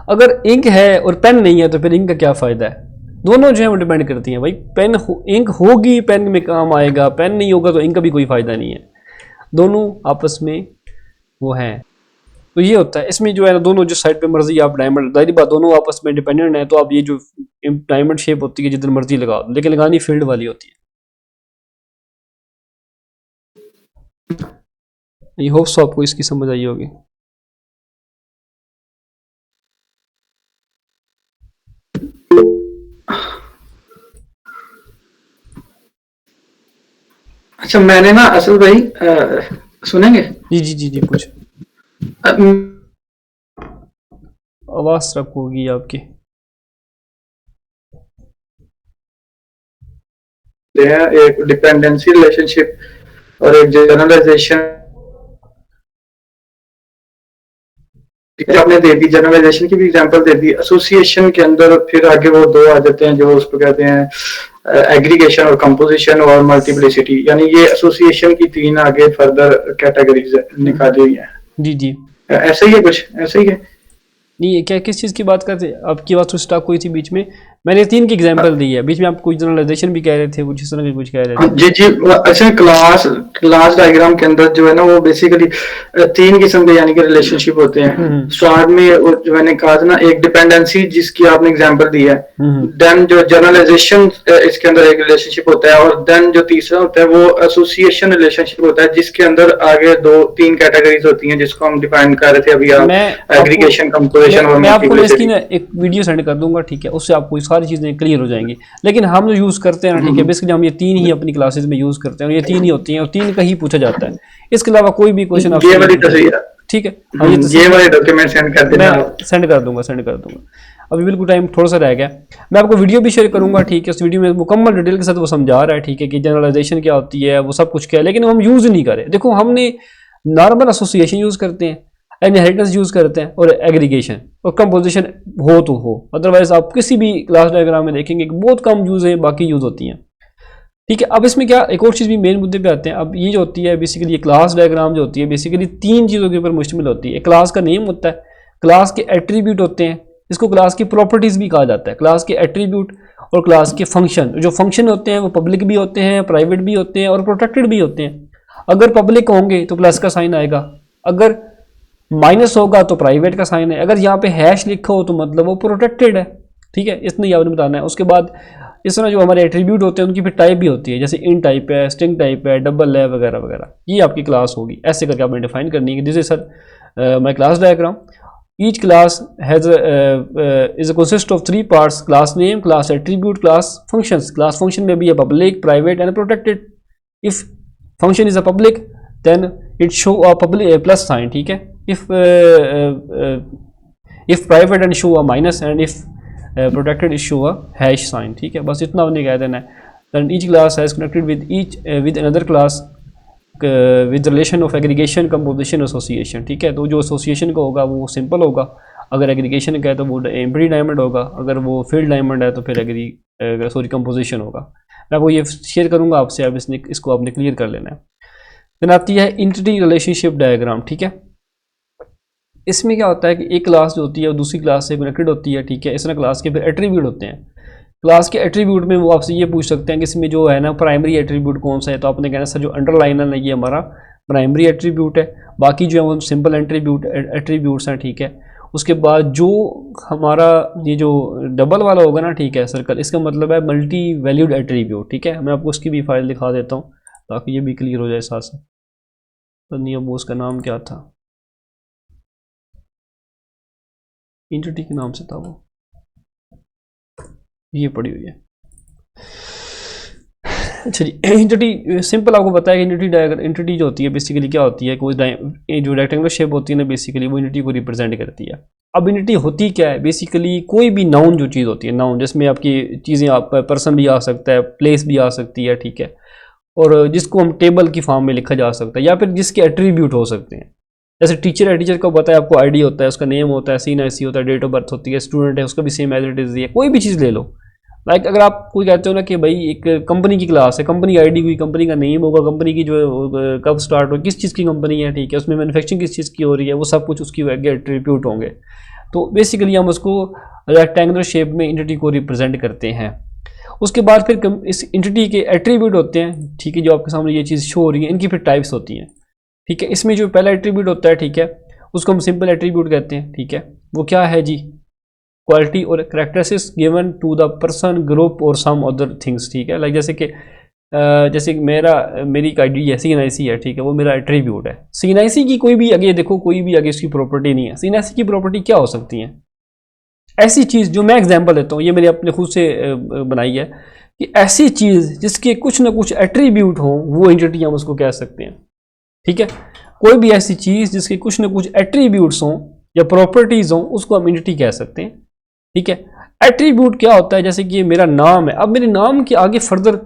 अगर इंक है और पेन नहीं है तो फिर इंक का क्या फ़ायदा है? दोनों जो है वो डिपेंड करती हैं भाई। पेन इंक होगी पेन में काम आएगा, पेन नहीं होगा तो इंक का भी कोई फ़ायदा नहीं है। दोनों आपस में वो हैं। तो ये होता है इसमें जो है ना, दोनों जो साइड पे मर्जी आप डायमंड, जाहिर बात दोनों आपस में डिपेंडेंट है, तो आप ये जो डायमंड शेप होती है जिधर मर्जी लगा दो, लेकिन लगानी फील्ड वाली होती है। आई होप सो आपको इसकी समझ आई होगी। अच्छा, मैंने ना असल भाई, सुनेंगे? जी जी जी जी, पूछ। आवाज़ रख होगी आपकी। एक डिपेंडेंसी रिलेशनशिप और एक जनरलाइजेशन जो आपने दे दी, जनरलाइजेशन की भी एग्जांपल दे दी, एसोसिएशन के अंदर फिर आगे वो दो आ जाते हैं जो उसको कहते हैं एग्रीगेशन और कंपोजिशन और मल्टीप्लिसिटी, यानी ये एसोसिएशन की तीन आगे फर्दर कैटेगरीज निकाली हुई है। जी जी, ऐसा ही है, कुछ ऐसा ही है। नहीं ये क्या किस चीज़ की बात करते हैं? आपकी बात तो स्टॉक हुई थी बीच में, मैंने 3 की एग्जांपल दी है, बीच में आप कुछ जनरलाइजेशन भी कह रहे थे, कुछ इस तरह के कुछ कह रहे थे। जी जी, अच्छा क्लास डायग्राम के अंदर जो है ना वो बेसिकली 3 किस्म के यानी कि रिलेशनशिप होते हैं। स्टार्ट में जो मैंने कहा था ना, एक डिपेंडेंसी जिसकी आपने एग्जांपल दी है, देन जो जनरलाइजेशन इसके अंदर एक रिलेशनशिप होता है, और देन जो तीसरा होता है वो एसोसिएशन रिलेशनशिप होता है, जिसके अंदर आगे 2-3 कैटेगरीज होती हैं जिसको हम डिफाइन कर रहे थे अभी, आप एग्रीगेशन, कंपोजिशन और मैं आपको इसकी मल्टीप्लिसिटी। ना एक वीडियो सेंड कर दूंगा, ठीक है, उससे आपको सारी चीज़ें क्लियर हो जाएंगी। लेकिन हम जो यूज़ करते हैं ना, ठीक है, बेसिकली हम ये 3 ही अपनी क्लासेस में यूज़ करते हैं, और ये 3 ही होती हैं, और 3 का ही पूछा जाता है, इसके अलावा कोई भी क्वेश्चन आपसे ये वाली नहीं पूछा। तस्वीर है, ठीक है, ये वाले डॉक्यूमेंट सेंड कर देना मैं आप। सेंड कर दूंगा। अभी बिल्कुल टाइम थोड़ा सा रह गया, मैं आपको वीडियो भी शेयर करूंगा, ठीक है, उस वीडियो में मुकम्मल डिटेल के साथ वो समझा रहा है, ठीक है, कि जनरलाइजेशन क्या होती है, वो सब कुछ क्या है, लेकिन हम यूज़ नहीं करें। देखो, हमने नॉर्मल एसोसिएशन यूज़ करते हैं, इनहेरिटेंस यूज़ करते हैं, और एग्रीगेशन और कंपोजिशन हो तो हो, अदरवाइज आप किसी भी क्लास डायग्राम में देखेंगे कि बहुत कम यूज़ है, बाकी यूज़ होती हैं, ठीक है। अब इसमें क्या एक और चीज़ भी मेन मुद्दे पे आते हैं। अब ये जो होती है बेसिकली, ये क्लास डायग्राम जो होती है बेसिकली 3 चीज़ों के ऊपर मुश्तमिल होती है। क्लास का नेम होता है, क्लास के एट्रीब्यूट होते हैं, इसको क्लास की प्रॉपर्टीज़ भी कहा जाता है, क्लास के एट्रीब्यूट, और क्लास के फंक्शन। जो फंक्शन होते हैं वो पब्लिक भी होते हैं, प्राइवेट भी होते हैं, और प्रोटेक्टेड भी होते हैं। अगर पब्लिक होंगे तो प्लस का साइन आएगा, अगर माइनस होगा तो प्राइवेट का साइन है, अगर यहाँ पे हैश लिखा हो तो मतलब वो प्रोटेक्टेड है, ठीक है, इतना ही आपने बताना है। उसके बाद इस तरह जो हमारे एट्रीब्यूट होते हैं उनकी फिर टाइप भी होती है, जैसे इन टाइप है, स्ट्रिंग टाइप है, डबल है, वगैरह वगैरह। ये आपकी क्लास होगी, ऐसे करके आपने डिफाइन करनी है कि this is sir my class diagram. Each class has is consist of 3 parts: class name, class attribute, class functions. Class function में भी है public, private and protected. If function is a public then it show a public plus sign, ठीक है। If private and show a minus, and if protected is show a hash sign, ठीक है। बस इतना उन्हें कह देना है। then each class has connected with another class with relation of aggregation, composition, association, ठीक है। तो जो एसोसिएशन का होगा वो सिंपल होगा, अगर एग्रीगेशन का है तो वो एम्प्टी डायमंड होगा, अगर वो फील्ड डायमंड है तो फिर कंपोजिशन होगा। मैं वो ये शेयर करूंगा आपसे, अब इसको आपने क्लियर कर लेना है। देन आती है एंटिटी रिलेशनशिप डायग्राम, ठीक है। इसमें क्या होता है कि एक क्लास जो होती है वो दूसरी क्लास से कनेक्टेड होती है, ठीक है। इस तरह क्लास के फिर एट्रीब्यूट होते हैं। क्लास के एट्रीब्यूट में वो आपसे ये पूछ सकते हैं कि इसमें जो है ना प्राइमरी एट्रीब्यूट कौन सा है, तो आपने कहना सर जो अंडरलाइन है ना ये हमारा प्राइमरी एट्रीब्यूट है, बाकी जो है वो सिंपल एट्रीब्यूट्स हैं, ठीक है। उसके बाद जो हमारा ये जो डबल वाला होगा ना, ठीक है, सर्कल, इसका मतलब है मल्टी वैल्यूड एट्रीब्यूट, ठीक है। मैं आपको उसकी भी फाइल दिखा देता हूँ ताकि ये भी क्लियर हो जाए साथ से। तो नहीं, अब उसका नाम क्या था, एंटिटी के नाम से था वो, ये पड़ी हुई है। अच्छा जी, एंटिटी सिंपल आपको पता है कि एंटिटी जो होती है बेसिकली क्या होती है, कोई जो रेक्टेंगुलर शेप होती है ना बेसिकली वो एंटिटी को रिप्रेजेंट करती है। अब एंटिटी होती क्या है, बेसिकली कोई भी नाउन जो चीज़ होती है, नाउन जिसमें आपकी चीज़ें, आप पर्सन भी आ सकता है, प्लेस भी आ सकती है, ठीक है, और जिसको हम टेबल की फॉर्म में लिखा जा सकता है, या फिर जिसके एट्रीब्यूट हो सकते हैं। जैसे टीचर है, टीचर को पता है आपको आईडी होता है, उसका नेम होता है, सीन ऐसी होता है, डेट ऑफ बर्थ होती है, स्टूडेंट है उसका भी सेम एज इट इज है। कोई भी चीज़ ले लो, लाइक अगर आप कोई कहते हो ना कि भाई एक कंपनी की क्लास है, कंपनी आईडी कोई कंपनी का नेम होगा, कंपनी की जो कब स्टार्ट हो, किस चीज़ की कंपनी है, ठीक है, उसमें मैन्युफैक्चरिंग किस चीज़ की हो रही है, वो सब कुछ उसकी एट्रीब्यूट होंगे। तो बेसिकली हम उसको रेक्टेंगुलर शेप में एंटिटी को रिप्रेजेंट करते हैं। उसके बाद फिर इस एंटिटी के एट्रीब्यूट होते हैं, ठीक है, जो आपके सामने ये चीज़ शो हो रही है, इनकी फिर टाइप्स होती हैं, ठीक है। इसमें जो पहला एट्रीब्यूट होता है, ठीक है, उसको हम सिंपल एट्रीब्यूट कहते हैं, ठीक है। वो क्या है जी, क्वालिटी और characteristics given to the person, group और सम अदर थिंग्स, ठीक है। लाइक जैसे कि मेरी एक आईडी है, CNIC है, ठीक है, वो मेरा एट्रीब्यूट है। CNIC की कोई भी आगे देखो, कोई भी आगे इसकी प्रॉपर्टी नहीं है। CNIC की प्रॉपर्टी क्या हो सकती है, ऐसी चीज़ जो मैं एग्जांपल देता हूँ, ये मैंने अपने खुद से बनाई है, कि ऐसी चीज़ जिसके कुछ ना कुछ एट्रीब्यूट हो, वो एंटिटी हम उसको कह सकते हैं, ठीक है। कोई भी ऐसी चीज़ जिसके कुछ ना कुछ एट्रीब्यूट्स हों या प्रॉपर्टीज़ हों, उसको हम एंटिटी कह सकते हैं, ठीक है। एट्रीब्यूट क्या होता है, जैसे कि ये मेरा नाम है, अब मेरे नाम के आगे फर्दर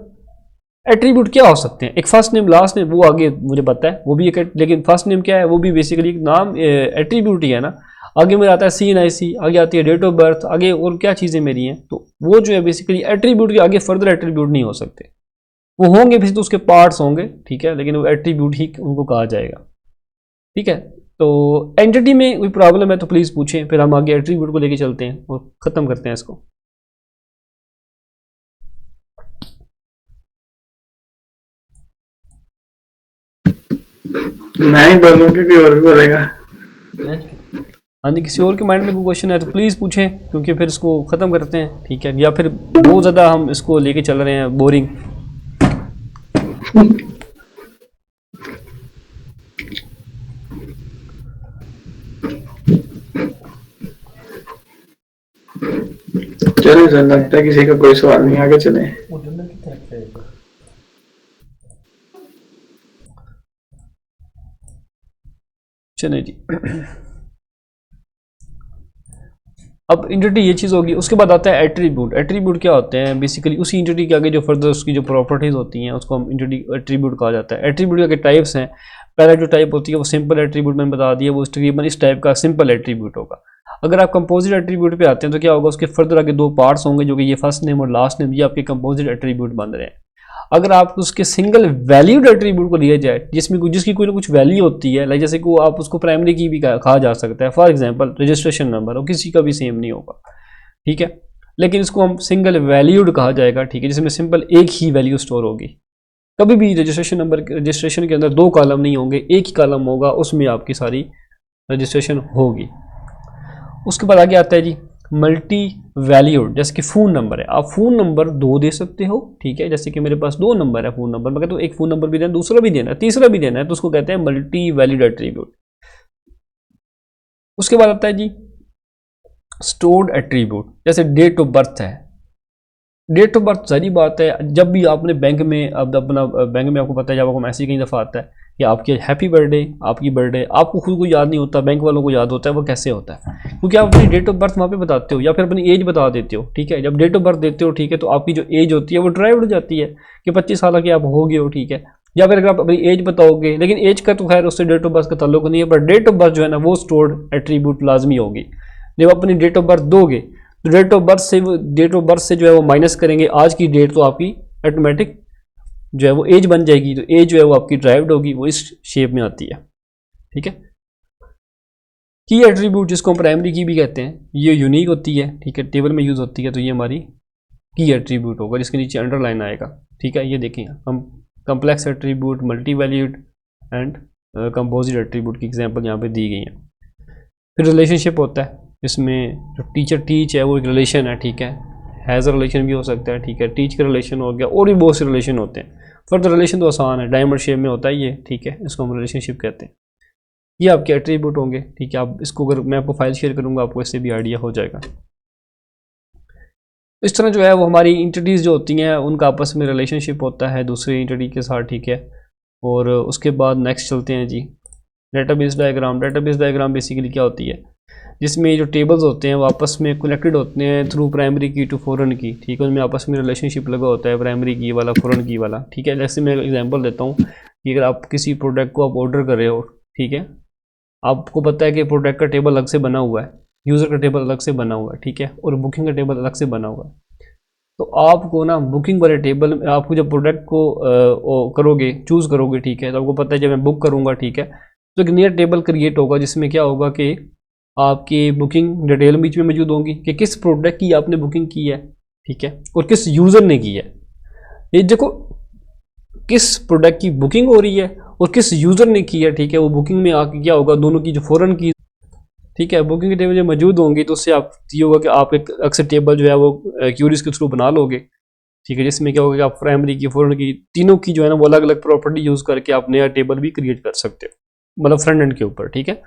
एट्रीब्यूट क्या हो सकते हैं, एक फर्स्ट नेम, लास्ट नेम, वो आगे मुझे पता है, वो भी एक, लेकिन फर्स्ट नेम क्या है, वो भी बेसिकली एक नाम एट्रीब्यूट ही है ना। आगे मेरा आता है CNIC, आगे आती है डेट ऑफ बर्थ, आगे और क्या चीज़ें मेरी हैं। तो वो जो है बेसिकली एट्रीब्यूट के आगे फर्दर एट्रीब्यूट नहीं हो सकते, वो होंगे भी तो उसके पार्ट्स होंगे, ठीक है, लेकिन वो एट्रीब्यूट ही उनको कहा जाएगा, ठीक है। तो एंटिटी में कोई प्रॉब्लम है तो प्लीज़ पूछें, फिर हम आगे एट्रीब्यूट को लेके चलते हैं और ख़त्म करते हैं इसको। मैं ही बोलूँगी कि और भी बोलेगा। हाँ जी, किसी और के माइंड में कोई क्वेश्चन है तो प्लीज़ पूछें, क्योंकि फिर इसको ख़त्म करते हैं, ठीक है, या फिर बहुत ज़्यादा हम इसको लेके चल रहे हैं बोरिंग। चलिए सर, लगता है किसी का कोई सवाल नहीं, आगे चले। चलिए जी, अब एंटिटी ये चीज़ होगी। उसके बाद आता है एट्रीब्यूट। एट्रीब्यूट क्या होते हैं? बेसिकली उसी एंटिटी के आगे जो फर्दर उसकी जो प्रॉपर्टीज़ होती हैं उसको हम एट्रीब्यूट कहा जाता है। एट्रीब्यूट के टाइप्स हैं। पहला जो टाइप होती है वो सिंपल एट्रीब्यूट मैंने बता दिया, वो तकरीबन इस टाइप का सिंपल एट्रीब्यूट होगा। अगर आप कंपोजिट एट्रीब्यूट पे आते हैं तो क्या होगा, उसके फर्दर आगे दो पार्ट्स होंगे, जो कि ये फर्स्ट नेम और लास्ट नेम, ये आपके कंपोजिट एट्रीब्यूट बन रहे हैं। अगर आप उसके सिंगल वैल्यूड एट्रीब्यूट को लिया जाए, जिसकी कोई ना कुछ वैल्यू होती है, लाइक जैसे कि आप उसको प्राइमरी की भी कहा जा सकता है, फॉर एग्जांपल रजिस्ट्रेशन नंबर, और किसी का भी सेम नहीं होगा, ठीक है, लेकिन इसको हम सिंगल वैल्यूड कहा जाएगा, ठीक है, जिसमें सिंपल एक ही वैल्यू स्टोर होगी। कभी भी रजिस्ट्रेशन के अंदर दो कॉलम नहीं होंगे, एक ही कॉलम होगा, उसमें आपकी सारी रजिस्ट्रेशन होगी। उसके बाद आगे आता है जी मल्टी वैल्यूड, जैसे कि फ़ोन नंबर है, आप फ़ोन नंबर दो दे सकते हो, ठीक है, जैसे कि मेरे पास दो नंबर है फ़ोन नंबर, मगर तो एक फ़ोन नंबर भी देना, दूसरा भी देना है, तीसरा भी देना है, तो उसको कहते हैं मल्टी वैल्यूड एट्रीब्यूट। उसके बाद आता है जी स्टोर्ड एट्रीब्यूट, जैसे डेट ऑफ बर्थ है। डेट ऑफ बर्थ सारी बात है, जब भी आपने बैंक में अब अपना बैंक में आपको पता है, जब आपको मैसेज कई दफ़ा आता है कि आपके हैप्पी बर्थडे, आपकी बर्थडे, आपको खुद को याद नहीं होता, बैंक वालों को याद होता है, वो कैसे होता है? क्योंकि आप अपनी डेट ऑफ बर्थ वहाँ पे बताते हो या फिर अपनी एज बता देते हो, ठीक है। जब डेट ऑफ बर्थ देते हो, ठीक है, तो आपकी जो एज होती है वो ड्राइव हो जाती है कि 25 साल के आप हो गए हो, ठीक है। या फिर अगर आप अपनी एज बताओगे, लेकिन एज का तो खैर उससे डेट ऑफ बर्थ का ताल्लुक नहीं है, पर डेट ऑफ बर्थ जो है ना वो स्टोर्ड एट्रीब्यूट लाजमी होगी। जब अपनी डेट ऑफ बर्थ दोगे तो डेट ऑफ बर्थ से जो है वो माइनस करेंगे आज की डेट, तो आपकी ऑटोमेटिक जो है वो एज बन जाएगी, तो एज जो है वो आपकी ड्राइव्ड होगी, वो इस शेप में आती है, ठीक है। की एट्रीब्यूट, जिसको हम प्राइमरी की भी कहते हैं, ये यूनिक होती है, ठीक है, टेबल में यूज होती है, तो ये हमारी की एट्रीब्यूट होगा, जिसके नीचे अंडरलाइन आएगा, ठीक है। ये देखें हम complex attribute, multi valued and composite attribute की एग्जांपल यहाँ पे दी गई है। फिर रिलेशनशिप होता है, इसमें जो टीचर टीच है वो एक रिलेशन है, ठीक है, हैज़ अ रिलेशन भी हो सकता है, ठीक है, टीच का रिलेशन हो गया, और भी बहुत से रिलेशन होते हैं। फर्दर रिलेशन तो आसान है, डायमंड शेप में होता है ये, ठीक है, इसको हम रिलेशनशिप कहते हैं। ये आपके एट्रीब्यूट होंगे, ठीक है। आप इसको अगर मैं आपको फाइल शेयर करूँगा, आपको इससे भी आइडिया हो जाएगा। इस तरह जो है वो हमारी इंटिटीज़ जो होती हैं उनका आपस में रिलेशनशिप होता है दूसरे इंटिटी के साथ, ठीक है। और उसके बाद नेक्स्ट चलते हैं जी database diagram. Database diagram basically क्या होती है, जिसमें जो टेबल्स होते हैं वो आपस में कनेक्टेड होते हैं थ्रू प्राइमरी की टू फॉरेन की, ठीक है, उनमें आपस में रिलेशनशिप लगा होता है, प्राइमरी की वाला फॉरेन की वाला, ठीक है। जैसे मैं एग्जांपल देता हूँ कि अगर आप किसी प्रोडक्ट को आप ऑर्डर कर रहे हो, ठीक है, आपको पता है कि प्रोडक्ट का टेबल अलग से बना हुआ है, यूज़र का टेबल अलग से बना हुआ है, ठीक है, और बुकिंग का टेबल अलग से बना हुआ है। तो आपको ना बुकिंग वाले टेबल में आपको जब प्रोडक्ट को करोगे, चूज़ करोगे, ठीक है, तो आपको पता है जब मैं बुक करूँगा, ठीक है, तो एक नया टेबल क्रिएट होगा, जिसमें क्या होगा कि आपकी बुकिंग डिटेल बीच में मौजूद होंगी कि किस प्रोडक्ट की आपने बुकिंग की है, ठीक है, और किस यूज़र ने की है। ये देखो, किस प्रोडक्ट की बुकिंग हो रही है और किस यूज़र ने की है, ठीक है, वो बुकिंग में आके क्या होगा, दोनों की जो फॉरेन की, ठीक है, बुकिंग के टेबल जब मौजूद होंगी तो उससे आप ये होगा कि आप एक अक्सर टेबल जो है वो क्यूरीज के थ्रू बना लोगे, ठीक है, जिसमें क्या होगा कि आप प्राइमरी की फॉरेन की तीनों की जो है ना वो अलग अलग प्रॉपर्टी यूज़ करके आप नया टेबल भी क्रिएट कर सकते हो, मतलब फ्रंट एंड के ऊपर, ठीक है।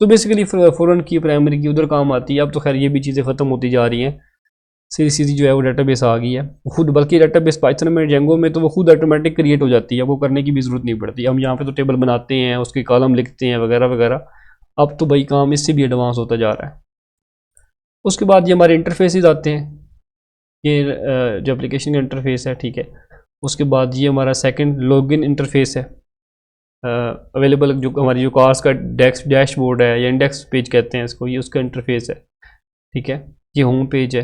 तो बेसिकली फॉरेन की प्राइमरी की उधर काम आती है। अब तो खैर ये भी चीज़ें ख़त्म होती जा रही हैं, सीधी सीधी जो है वो डेटाबेस आ गई है खुद, बल्कि डेटाबेस पाइथन में, जेंगो में तो वो खुद ऑटोमेटिक क्रिएट हो जाती है, वो करने की भी ज़रूरत नहीं पड़ती। हम यहाँ पे तो टेबल बनाते हैं, उसके कॉलम लिखते हैं वगैरह वगैरह। अब तो भाई काम इससे भी एडवांस होता जा रहा है। उसके बाद ये हमारे इंटरफेसेस आते हैं, ये जो एप्लीकेशन का इंटरफेस है, ठीक है। उसके बाद ये हमारा सेकंड लॉगिन इंटरफेस है, अवेलेबल जो हमारी जो कार्स का डैशबोर्ड है या इंडेक्स पेज कहते हैं इसको, ये उसका इंटरफेस है, ठीक है। ये होम पेज है।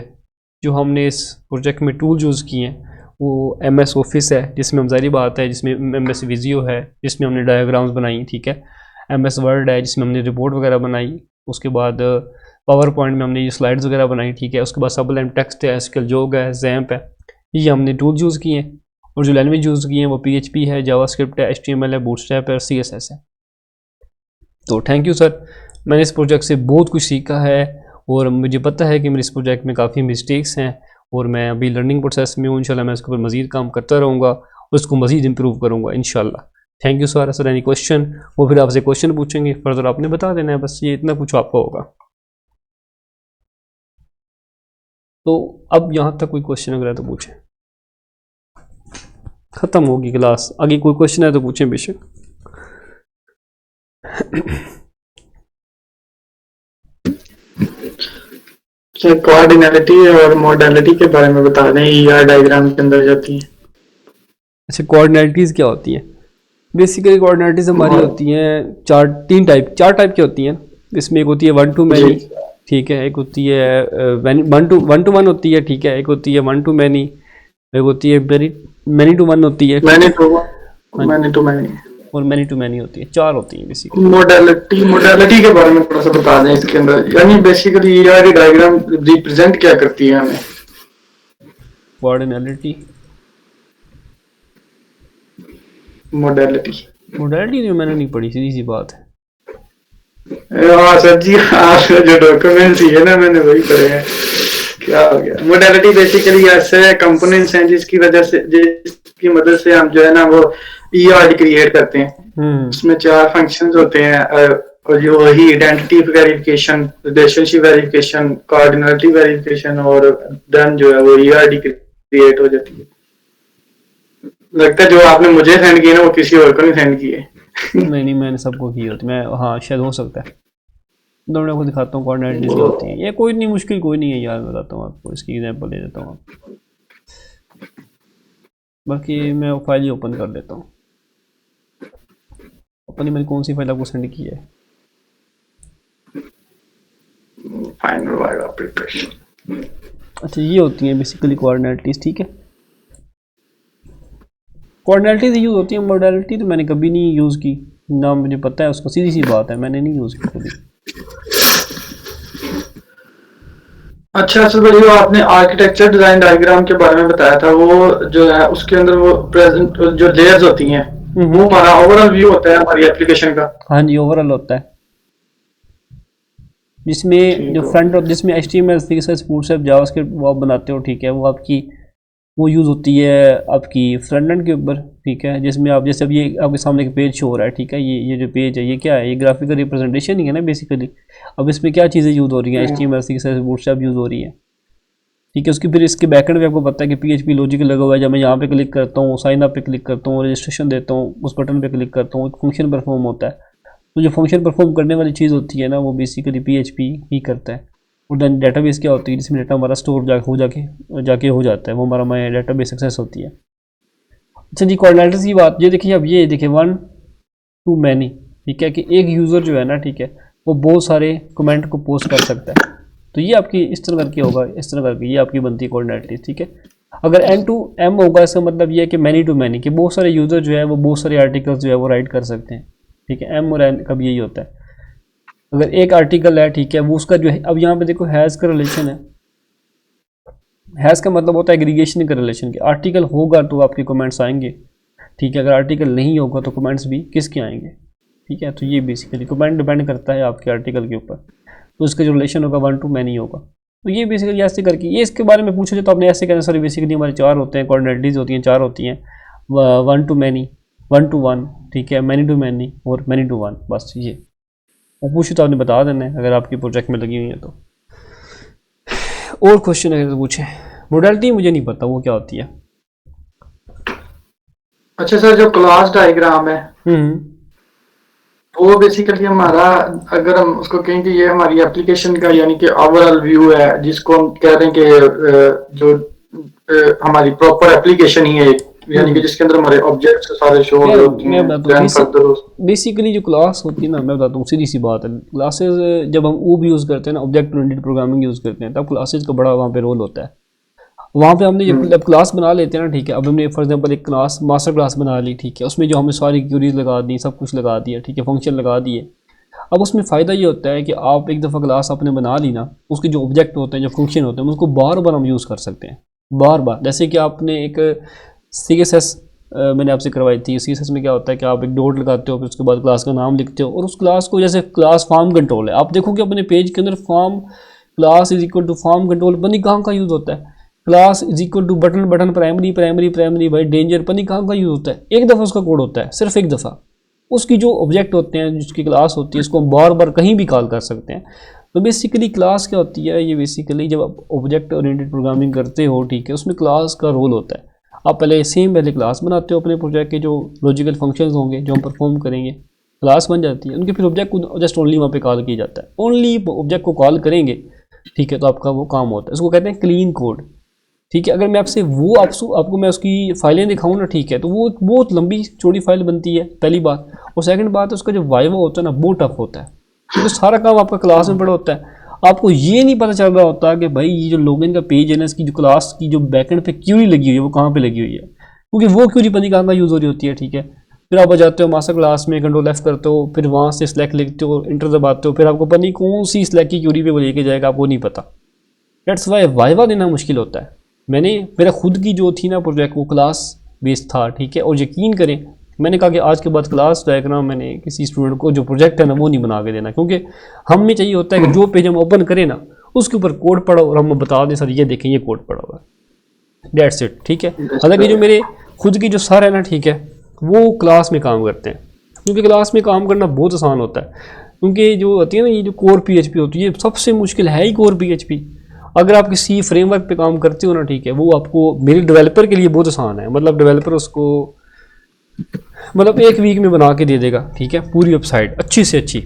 जो हमने इस प्रोजेक्ट में टूल यूज़ किए हैं वो MS ऑफिस है, जिसमें हम ज़ाहिर बात है जिसमें MS विजियो है जिसमें हमने डायग्राम्स बनाई, ठीक है। MS वर्ड है जिसमें हमने रिपोर्ट वगैरह बनाई। उसके बाद पावर पॉइंट में हमने ये स्लाइड्स वगैरह बनाई, ठीक है। उसके बाद सबलाइन टेक्स्ट है, SQL जोग है, जैम्प है, ये हमने टूल यूज़ किए हैं। और जो लैंग्वेज यूज़ की हैं वो PHP है, जावास्क्रिप्ट है, HTML है, बूटस्ट्रैप है और CSS है। तो थैंक यू सर, मैंने इस प्रोजेक्ट से बहुत कुछ सीखा है और मुझे पता है कि मेरे इस प्रोजेक्ट में काफ़ी मिस्टेक्स हैं और मैं अभी लर्निंग प्रोसेस में हूँ। इंशाल्लाह मैं इसके ऊपर मज़ीद काम करता रहूँगा और उसको मज़ीद इम्प्रूव करूँगा इंशाल्लाह। Thank you sir. Sir any question वो फिर आपसे क्वेश्चन पूछेंगे, फर्दर आपने बता देना है, बस ये इतना कुछ आपका होगा। तो अब यहाँ तक कोई क्वेश्चन अगर है तो पूछें, ख़त्म होगी क्लास। आगे कोई क्वेश्चन है तो पूछें बेशक। कोऑर्डिनेलिटी और मॉडलिटी के बारे में बता दें, ER डायग्राम के अंदर जाती है। अच्छा, कोऑर्डिनेलिटीज़ क्या होती हैं? बेसिकली कोऑर्डिनेलिटीज़ हमारी होती हैं चार टाइप की होती हैं। इसमें एक होती है 1 to many, ठीक है। एक होती है 1 to 1 होती है, ठीक है। एक होती है 1 to many, एक होती है many to 1 होती है, many to many और many to many होती है। चार होती हैं बेसिकली। मॉडलिटी के बारे में थोड़ा सा बता दें इसके अंदर, यानी बेसिकली ER डायग्राम रिप्रेजेंट क्या करती है हमें? कोऑर्डिनेलिटी मॉडलिटी जो मैंने नहीं पढ़ी, सीधी सी बात है। हाँ सर जी, आप जो डॉक्यूमेंट्स है ना मैंने वही पढ़े हैं। क्या हो गया? मॉडलिटी बेसिकली ऐसे कंपोनेंट्स हैं जिसकी मदद से हम जो है ना वो ER क्रिएट करते हैं। उसमें 4 फंक्शंस होते हैं और जो वही identity verification, relationship verification, cardinality verification और देन जो है वो ER क्रिएट हो जाती है। लगता है जो आपने मुझे सेंड किए ना वो किसी और को नहीं सेंड किए। नहीं मैंने सबको की होती। मैं हाँ शायद हो सकता है, दोनों को दिखाता हूँ कोऑर्डिनेटिव क्या होती है। ये कोई नहीं मुश्किल कोई नहीं है यार, मैं बताता हूँ आपको, इसकी एग्जांपल दे देता हूँ आपको। बाकी मैं वो फाइल ही ओपन कर देता हूँ। अपनी मैंने कौन सी फाइल आपको सेंड की है? अच्छा ये होती है बेसिकली कोऑर्डिनेटिव, ठीक है। कोऑर्डिनेटिव यूज़ होती है, मॉडलिटी तो मैंने कभी नहीं यूज़ की ना, मुझे पता है उसको, सीधी सी बात है मैंने नहीं यूज़ की कभी। अच्छा सर, जो आपने आर्किटेक्चर डिजाइन डायग्राम के बारे में बताया था, वो जो है उसके अंदर वो प्रेजेंट जो लेयर्स होती हैं वो हमारा ओवरऑल व्यू होता है हमारी एप्लीकेशन का। हाँ जी, ओवरऑल होता है, जिसमें जो फ्रंट और जिसमें HTML CSS बूटस्ट्रैप जावास्क्रिप्ट वो आप बनाते हो, ठीक है। वो आपकी वो यूज़ होती है आपकी फ्रंट एंड के ऊपर, ठीक है। जिसमें आप जैसे अब ये आपके सामने एक पेज शो हो रहा है, ठीक है। ये जो पेज है ये क्या है? ये ग्राफिकल रिप्रेजेंटेशन ही है ना बेसिकली। अब इसमें क्या चीज़ें यूज़ हो रही हैं? HTML CSS बूटस्ट्रैप यूज़ हो रही है, ठीक है। उसकी फिर इसके बैकएंड पे आपको पता है कि PHP लॉजिक लगा हुआ है। जब मैं यहाँ पे क्लिक करता हूँ, साइन अप पे क्लिक करता हूँ, रजिस्ट्रेशन देता हूँ, उस बटन पे क्लिक करता हूँ, एक फंक्शन परफॉर्म होता है। तो जो फंक्शन परफॉर्म करने वाली चीज़ होती है ना वो बेसिकली PHP ही करता है। और देन डेटाबेस क्या होती है? जिसमें डाटा हमारा स्टोर जाके हो जाता है, वो हमारा माई डेटाबेस एक्सेस होती है। अच्छा जी, कोऑर्डिनेटर्स की बात, ये देखिए अब ये देखिए 1 to many, ठीक है। कि एक यूज़र जो है ना, ठीक है, वो बहुत सारे कमेंट को पोस्ट कर सकता है। तो ये आपकी इस तरह करके होगा, इस तरह करके ये आपकी बनती है कोऑर्डिनेटर्स, ठीक है। अगर N to M होगा, इसका मतलब ये है कि मैनी टू मैनी, कि बहुत सारे यूज़र जो है वो बहुत सारे आर्टिकल्स जो है वो राइट कर सकते हैं, ठीक है। M और N का भी यही होता है। अगर एक आर्टिकल है, ठीक है, वो उसका जो है, अब यहाँ पे देखो हैज़ का रिलेशन है। हैज़ का मतलब होता है एग्रीगेशन का रिलेशन, कि आर्टिकल होगा तो आपके कमेंट्स आएंगे, ठीक है। अगर आर्टिकल नहीं होगा तो कमेंट्स भी किसके आएंगे, ठीक है। तो ये बेसिकली कमेंट डिपेंड करता है आपके आर्टिकल के ऊपर, तो इसका जो रिलेशन होगा 1 to many होगा। तो ये बेसिकली ऐसे करके, ये इसके बारे में पूछो तो आपने ऐसे कहना सर बेसिकली हमारे 4 होते हैं, कोऑर्डिनेटिव्स होती हैं 4 होती हैं, 1 to many, 1 to 1, ठीक है, many to many और many to 1, बस ये वो पूछे तो आपने बता देना है अगर आपकी प्रोजेक्ट में लगी हुई है तो। और क्वेश्चन अगर तो पूछे। मॉडलिटी मुझे नहीं पता वो क्या होती है। अच्छा सर, जो क्लास डायग्राम है वो बेसिकली हमारा, अगर हम उसको कहें कि ये हमारी एप्लीकेशन का यानी कि ओवरऑल व्यू है, जिसको हम कह रहे हैं कि जो हमारी प्रॉपर एप्लीकेशन ही है यानी कि जिसके अंदर हमारे ऑब्जेक्ट्स सारे शो हो रहे होते हैं, then further बेसिकली जो क्लास होती है ना, मैं बताता हूँ सीधी सी बात है, क्लासेस जब हम वो भी यूज़ करते हैं ना, ऑब्जेक्ट ओरिएंटेड प्रोग्रामिंग यूज़ करते हैं, तब क्लासेस का बड़ा वहाँ पे रोल होता है। वहाँ पे हमने जब क्लास बना लेते हैं ना, ठीक है, अब हमने फॉर एग्जांपल एक क्लास मास्टर क्लास बना ली, ठीक है, उसमें जो हमने सारी क्यूरीज लगा दी, सब कुछ लगा दिया, ठीक है, फंक्शन लगा दिए। अब उसमें फ़ायदा ये होता है कि आप एक दफ़ा क्लास आपने बना ली ना, उसके जो ऑब्जेक्ट होते हैं, जो फंक्शन होते हैं, उसको बार बार हम यूज़ कर सकते हैं, बार बार। जैसे कि आपने एक CSS मैंने आपसे करवाई थी, CSS में क्या होता है कि आप एक डॉट लगाते हो, फिर उसके बाद क्लास का नाम लिखते हो, और उस क्लास को जैसे क्लास फॉर्म कंट्रोल है, आप देखोगे अपने पेज के अंदर form class is equal to form control पता नहीं कहाँ का यूज़ होता है, class is equal to button button primary primary primary भाई डेंजर पता नहीं कहाँ का यूज़ होता है। एक दफ़ा उसका कोड होता है, सिर्फ एक दफ़ा। उसकी जो ऑब्जेक्ट होते हैं, जिसकी क्लास होती है, उसको हम बार बार कहीं भी कॉल कर सकते हैं। तो बेसिकली क्लास क्या होती है, ये बेसिकली जब आप ऑब्जेक्ट ओरिएंटेड प्रोग्रामिंग करते हो, ठीक है, उसमें क्लास का रोल होता है। आप पहले क्लास बनाते हो अपने प्रोजेक्ट के, जो लॉजिकल फंक्शंस होंगे जो हम परफॉर्म करेंगे, क्लास बन जाती है उनके, फिर ऑब्जेक्ट को जस्ट ओनली वहाँ पे कॉल किया जाता है, ओनली ऑब्जेक्ट को कॉल करेंगे, ठीक है, तो आपका वो काम होता है। उसको कहते हैं क्लीन कोड, ठीक है। अगर मैं आपसे वो आपको मैं उसकी फाइलें दिखाऊँ ना, ठीक है, तो वो बहुत लंबी चौड़ी फाइल बनती है, पहली बात। और सेकंड बात, उसका जो वाइवा होता है ना, बहुत टफ होता है, क्योंकि सारा काम आपका क्लास में पड़ा होता है। आपको ये नहीं पता चल रहा होता कि भाई ये जो लॉगिन का पेज है ना, इसकी जो क्लास की जो बैकएंड पे क्यूरी लगी हुई है वो कहाँ पे लगी हुई है, क्योंकि वो क्यूरी पता नहीं कहाँ का यूज़ हो रही होती है, ठीक है। फिर आप आ जाते हो मास्टर क्लास में, कंट्रोल F करते हो, फिर वहाँ से सिलेक्ट लिखते हो, इंटर दबाते हो, फिर आपको पता नहीं कौन सी सिलेक्ट की क्यूरी पे वो लेके जाएगा, आपको नहीं पता। दैट्स वाई वाइवा देना मुश्किल होता है। मेरा खुद की जो थी ना प्रोजेक्ट, वो क्लास बेस्ड था, ठीक है, और यकीन करें मैंने कहा कि आज के बाद क्लास डायग्राम मैंने किसी स्टूडेंट को जो प्रोजेक्ट है ना वो नहीं बना के देना, क्योंकि हमें चाहिए होता है कि जो पेज हम ओपन करें ना, उसके ऊपर कोड पढ़ो और हम बता दें सर ये देखें ये कोड पड़ा हुआ है, दैट्स इट, ठीक है। हालांकि जो मेरे खुद की जो सर है ना, ठीक है, वो क्लास में काम करते हैं, क्योंकि क्लास में काम करना बहुत आसान होता है, क्योंकि जो होती है ना ये जो कोर PHP होती है, सबसे मुश्किल है ही कोर PHP। अगर आप किसी फ्रेमवर्क पे काम करते हो ना, ठीक है, वो आपको मेरे डेवलपर के लिए बहुत आसान है, मतलब डेवलपर उसको मतलब एक वीक में बना के दे देगा, ठीक है, पूरी वेबसाइट अच्छी से अच्छी।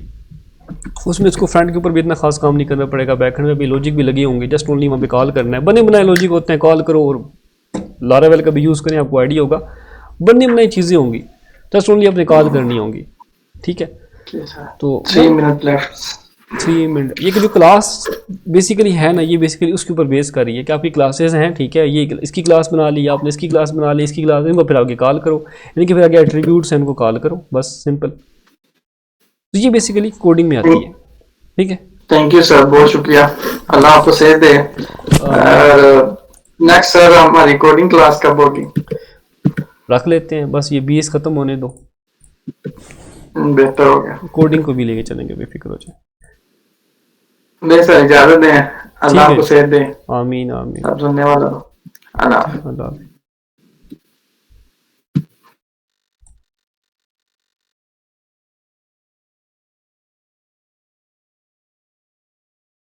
उसमें इसको फ्रंट के ऊपर भी इतना खास काम नहीं करना पड़ेगा, बैकएंड में भी लॉजिक भी लगे होंगे, जस्ट ओनली वहाँ पे कॉल करना है, बने बनाए लॉजिक होते हैं, कॉल करो। और लारावेल का भी यूज़ करें, आपको आइडिया होगा, बनी बनाई चीज़ें होंगी, जस्ट ओनली अपने कॉल करनी होंगी, ठीक है। तो 3 मिनट लेफ्ट, 3 मिनट। ये जो क्लास बेसिकली है ना, ये बेसिकली उसके ऊपर बेस कर रही है कि आपकी क्लासेस हैं, ठीक है, ये इसकी क्लास बना ली आपने, इसकी क्लास बना ली, इसकी क्लास, इनको फिर आगे कॉल करो, यानी कि फिर आगे एट्रीब्यूट्स हैं, इनको कॉल करो, बस सिंपल। तो ये बेसिकली कोडिंग में आती है, ठीक है। थैंक यू सर, बहुत शुक्रिया, अल्लाह आपको सेहत दे। नेक्स्ट सर हमारी कोडिंग क्लास कब होगी? रख लेते हैं, बस ये 20 ख़त्म होने दो, बेहतर हो गया, कोडिंग को भी लेके चलेंगे, बेफिक्र हो जाए। नहीं सर, इजाजत दें, अल्लाह आपको सेहत दे। आमीन आमीन। सब सुनने वालों, अल्लाह।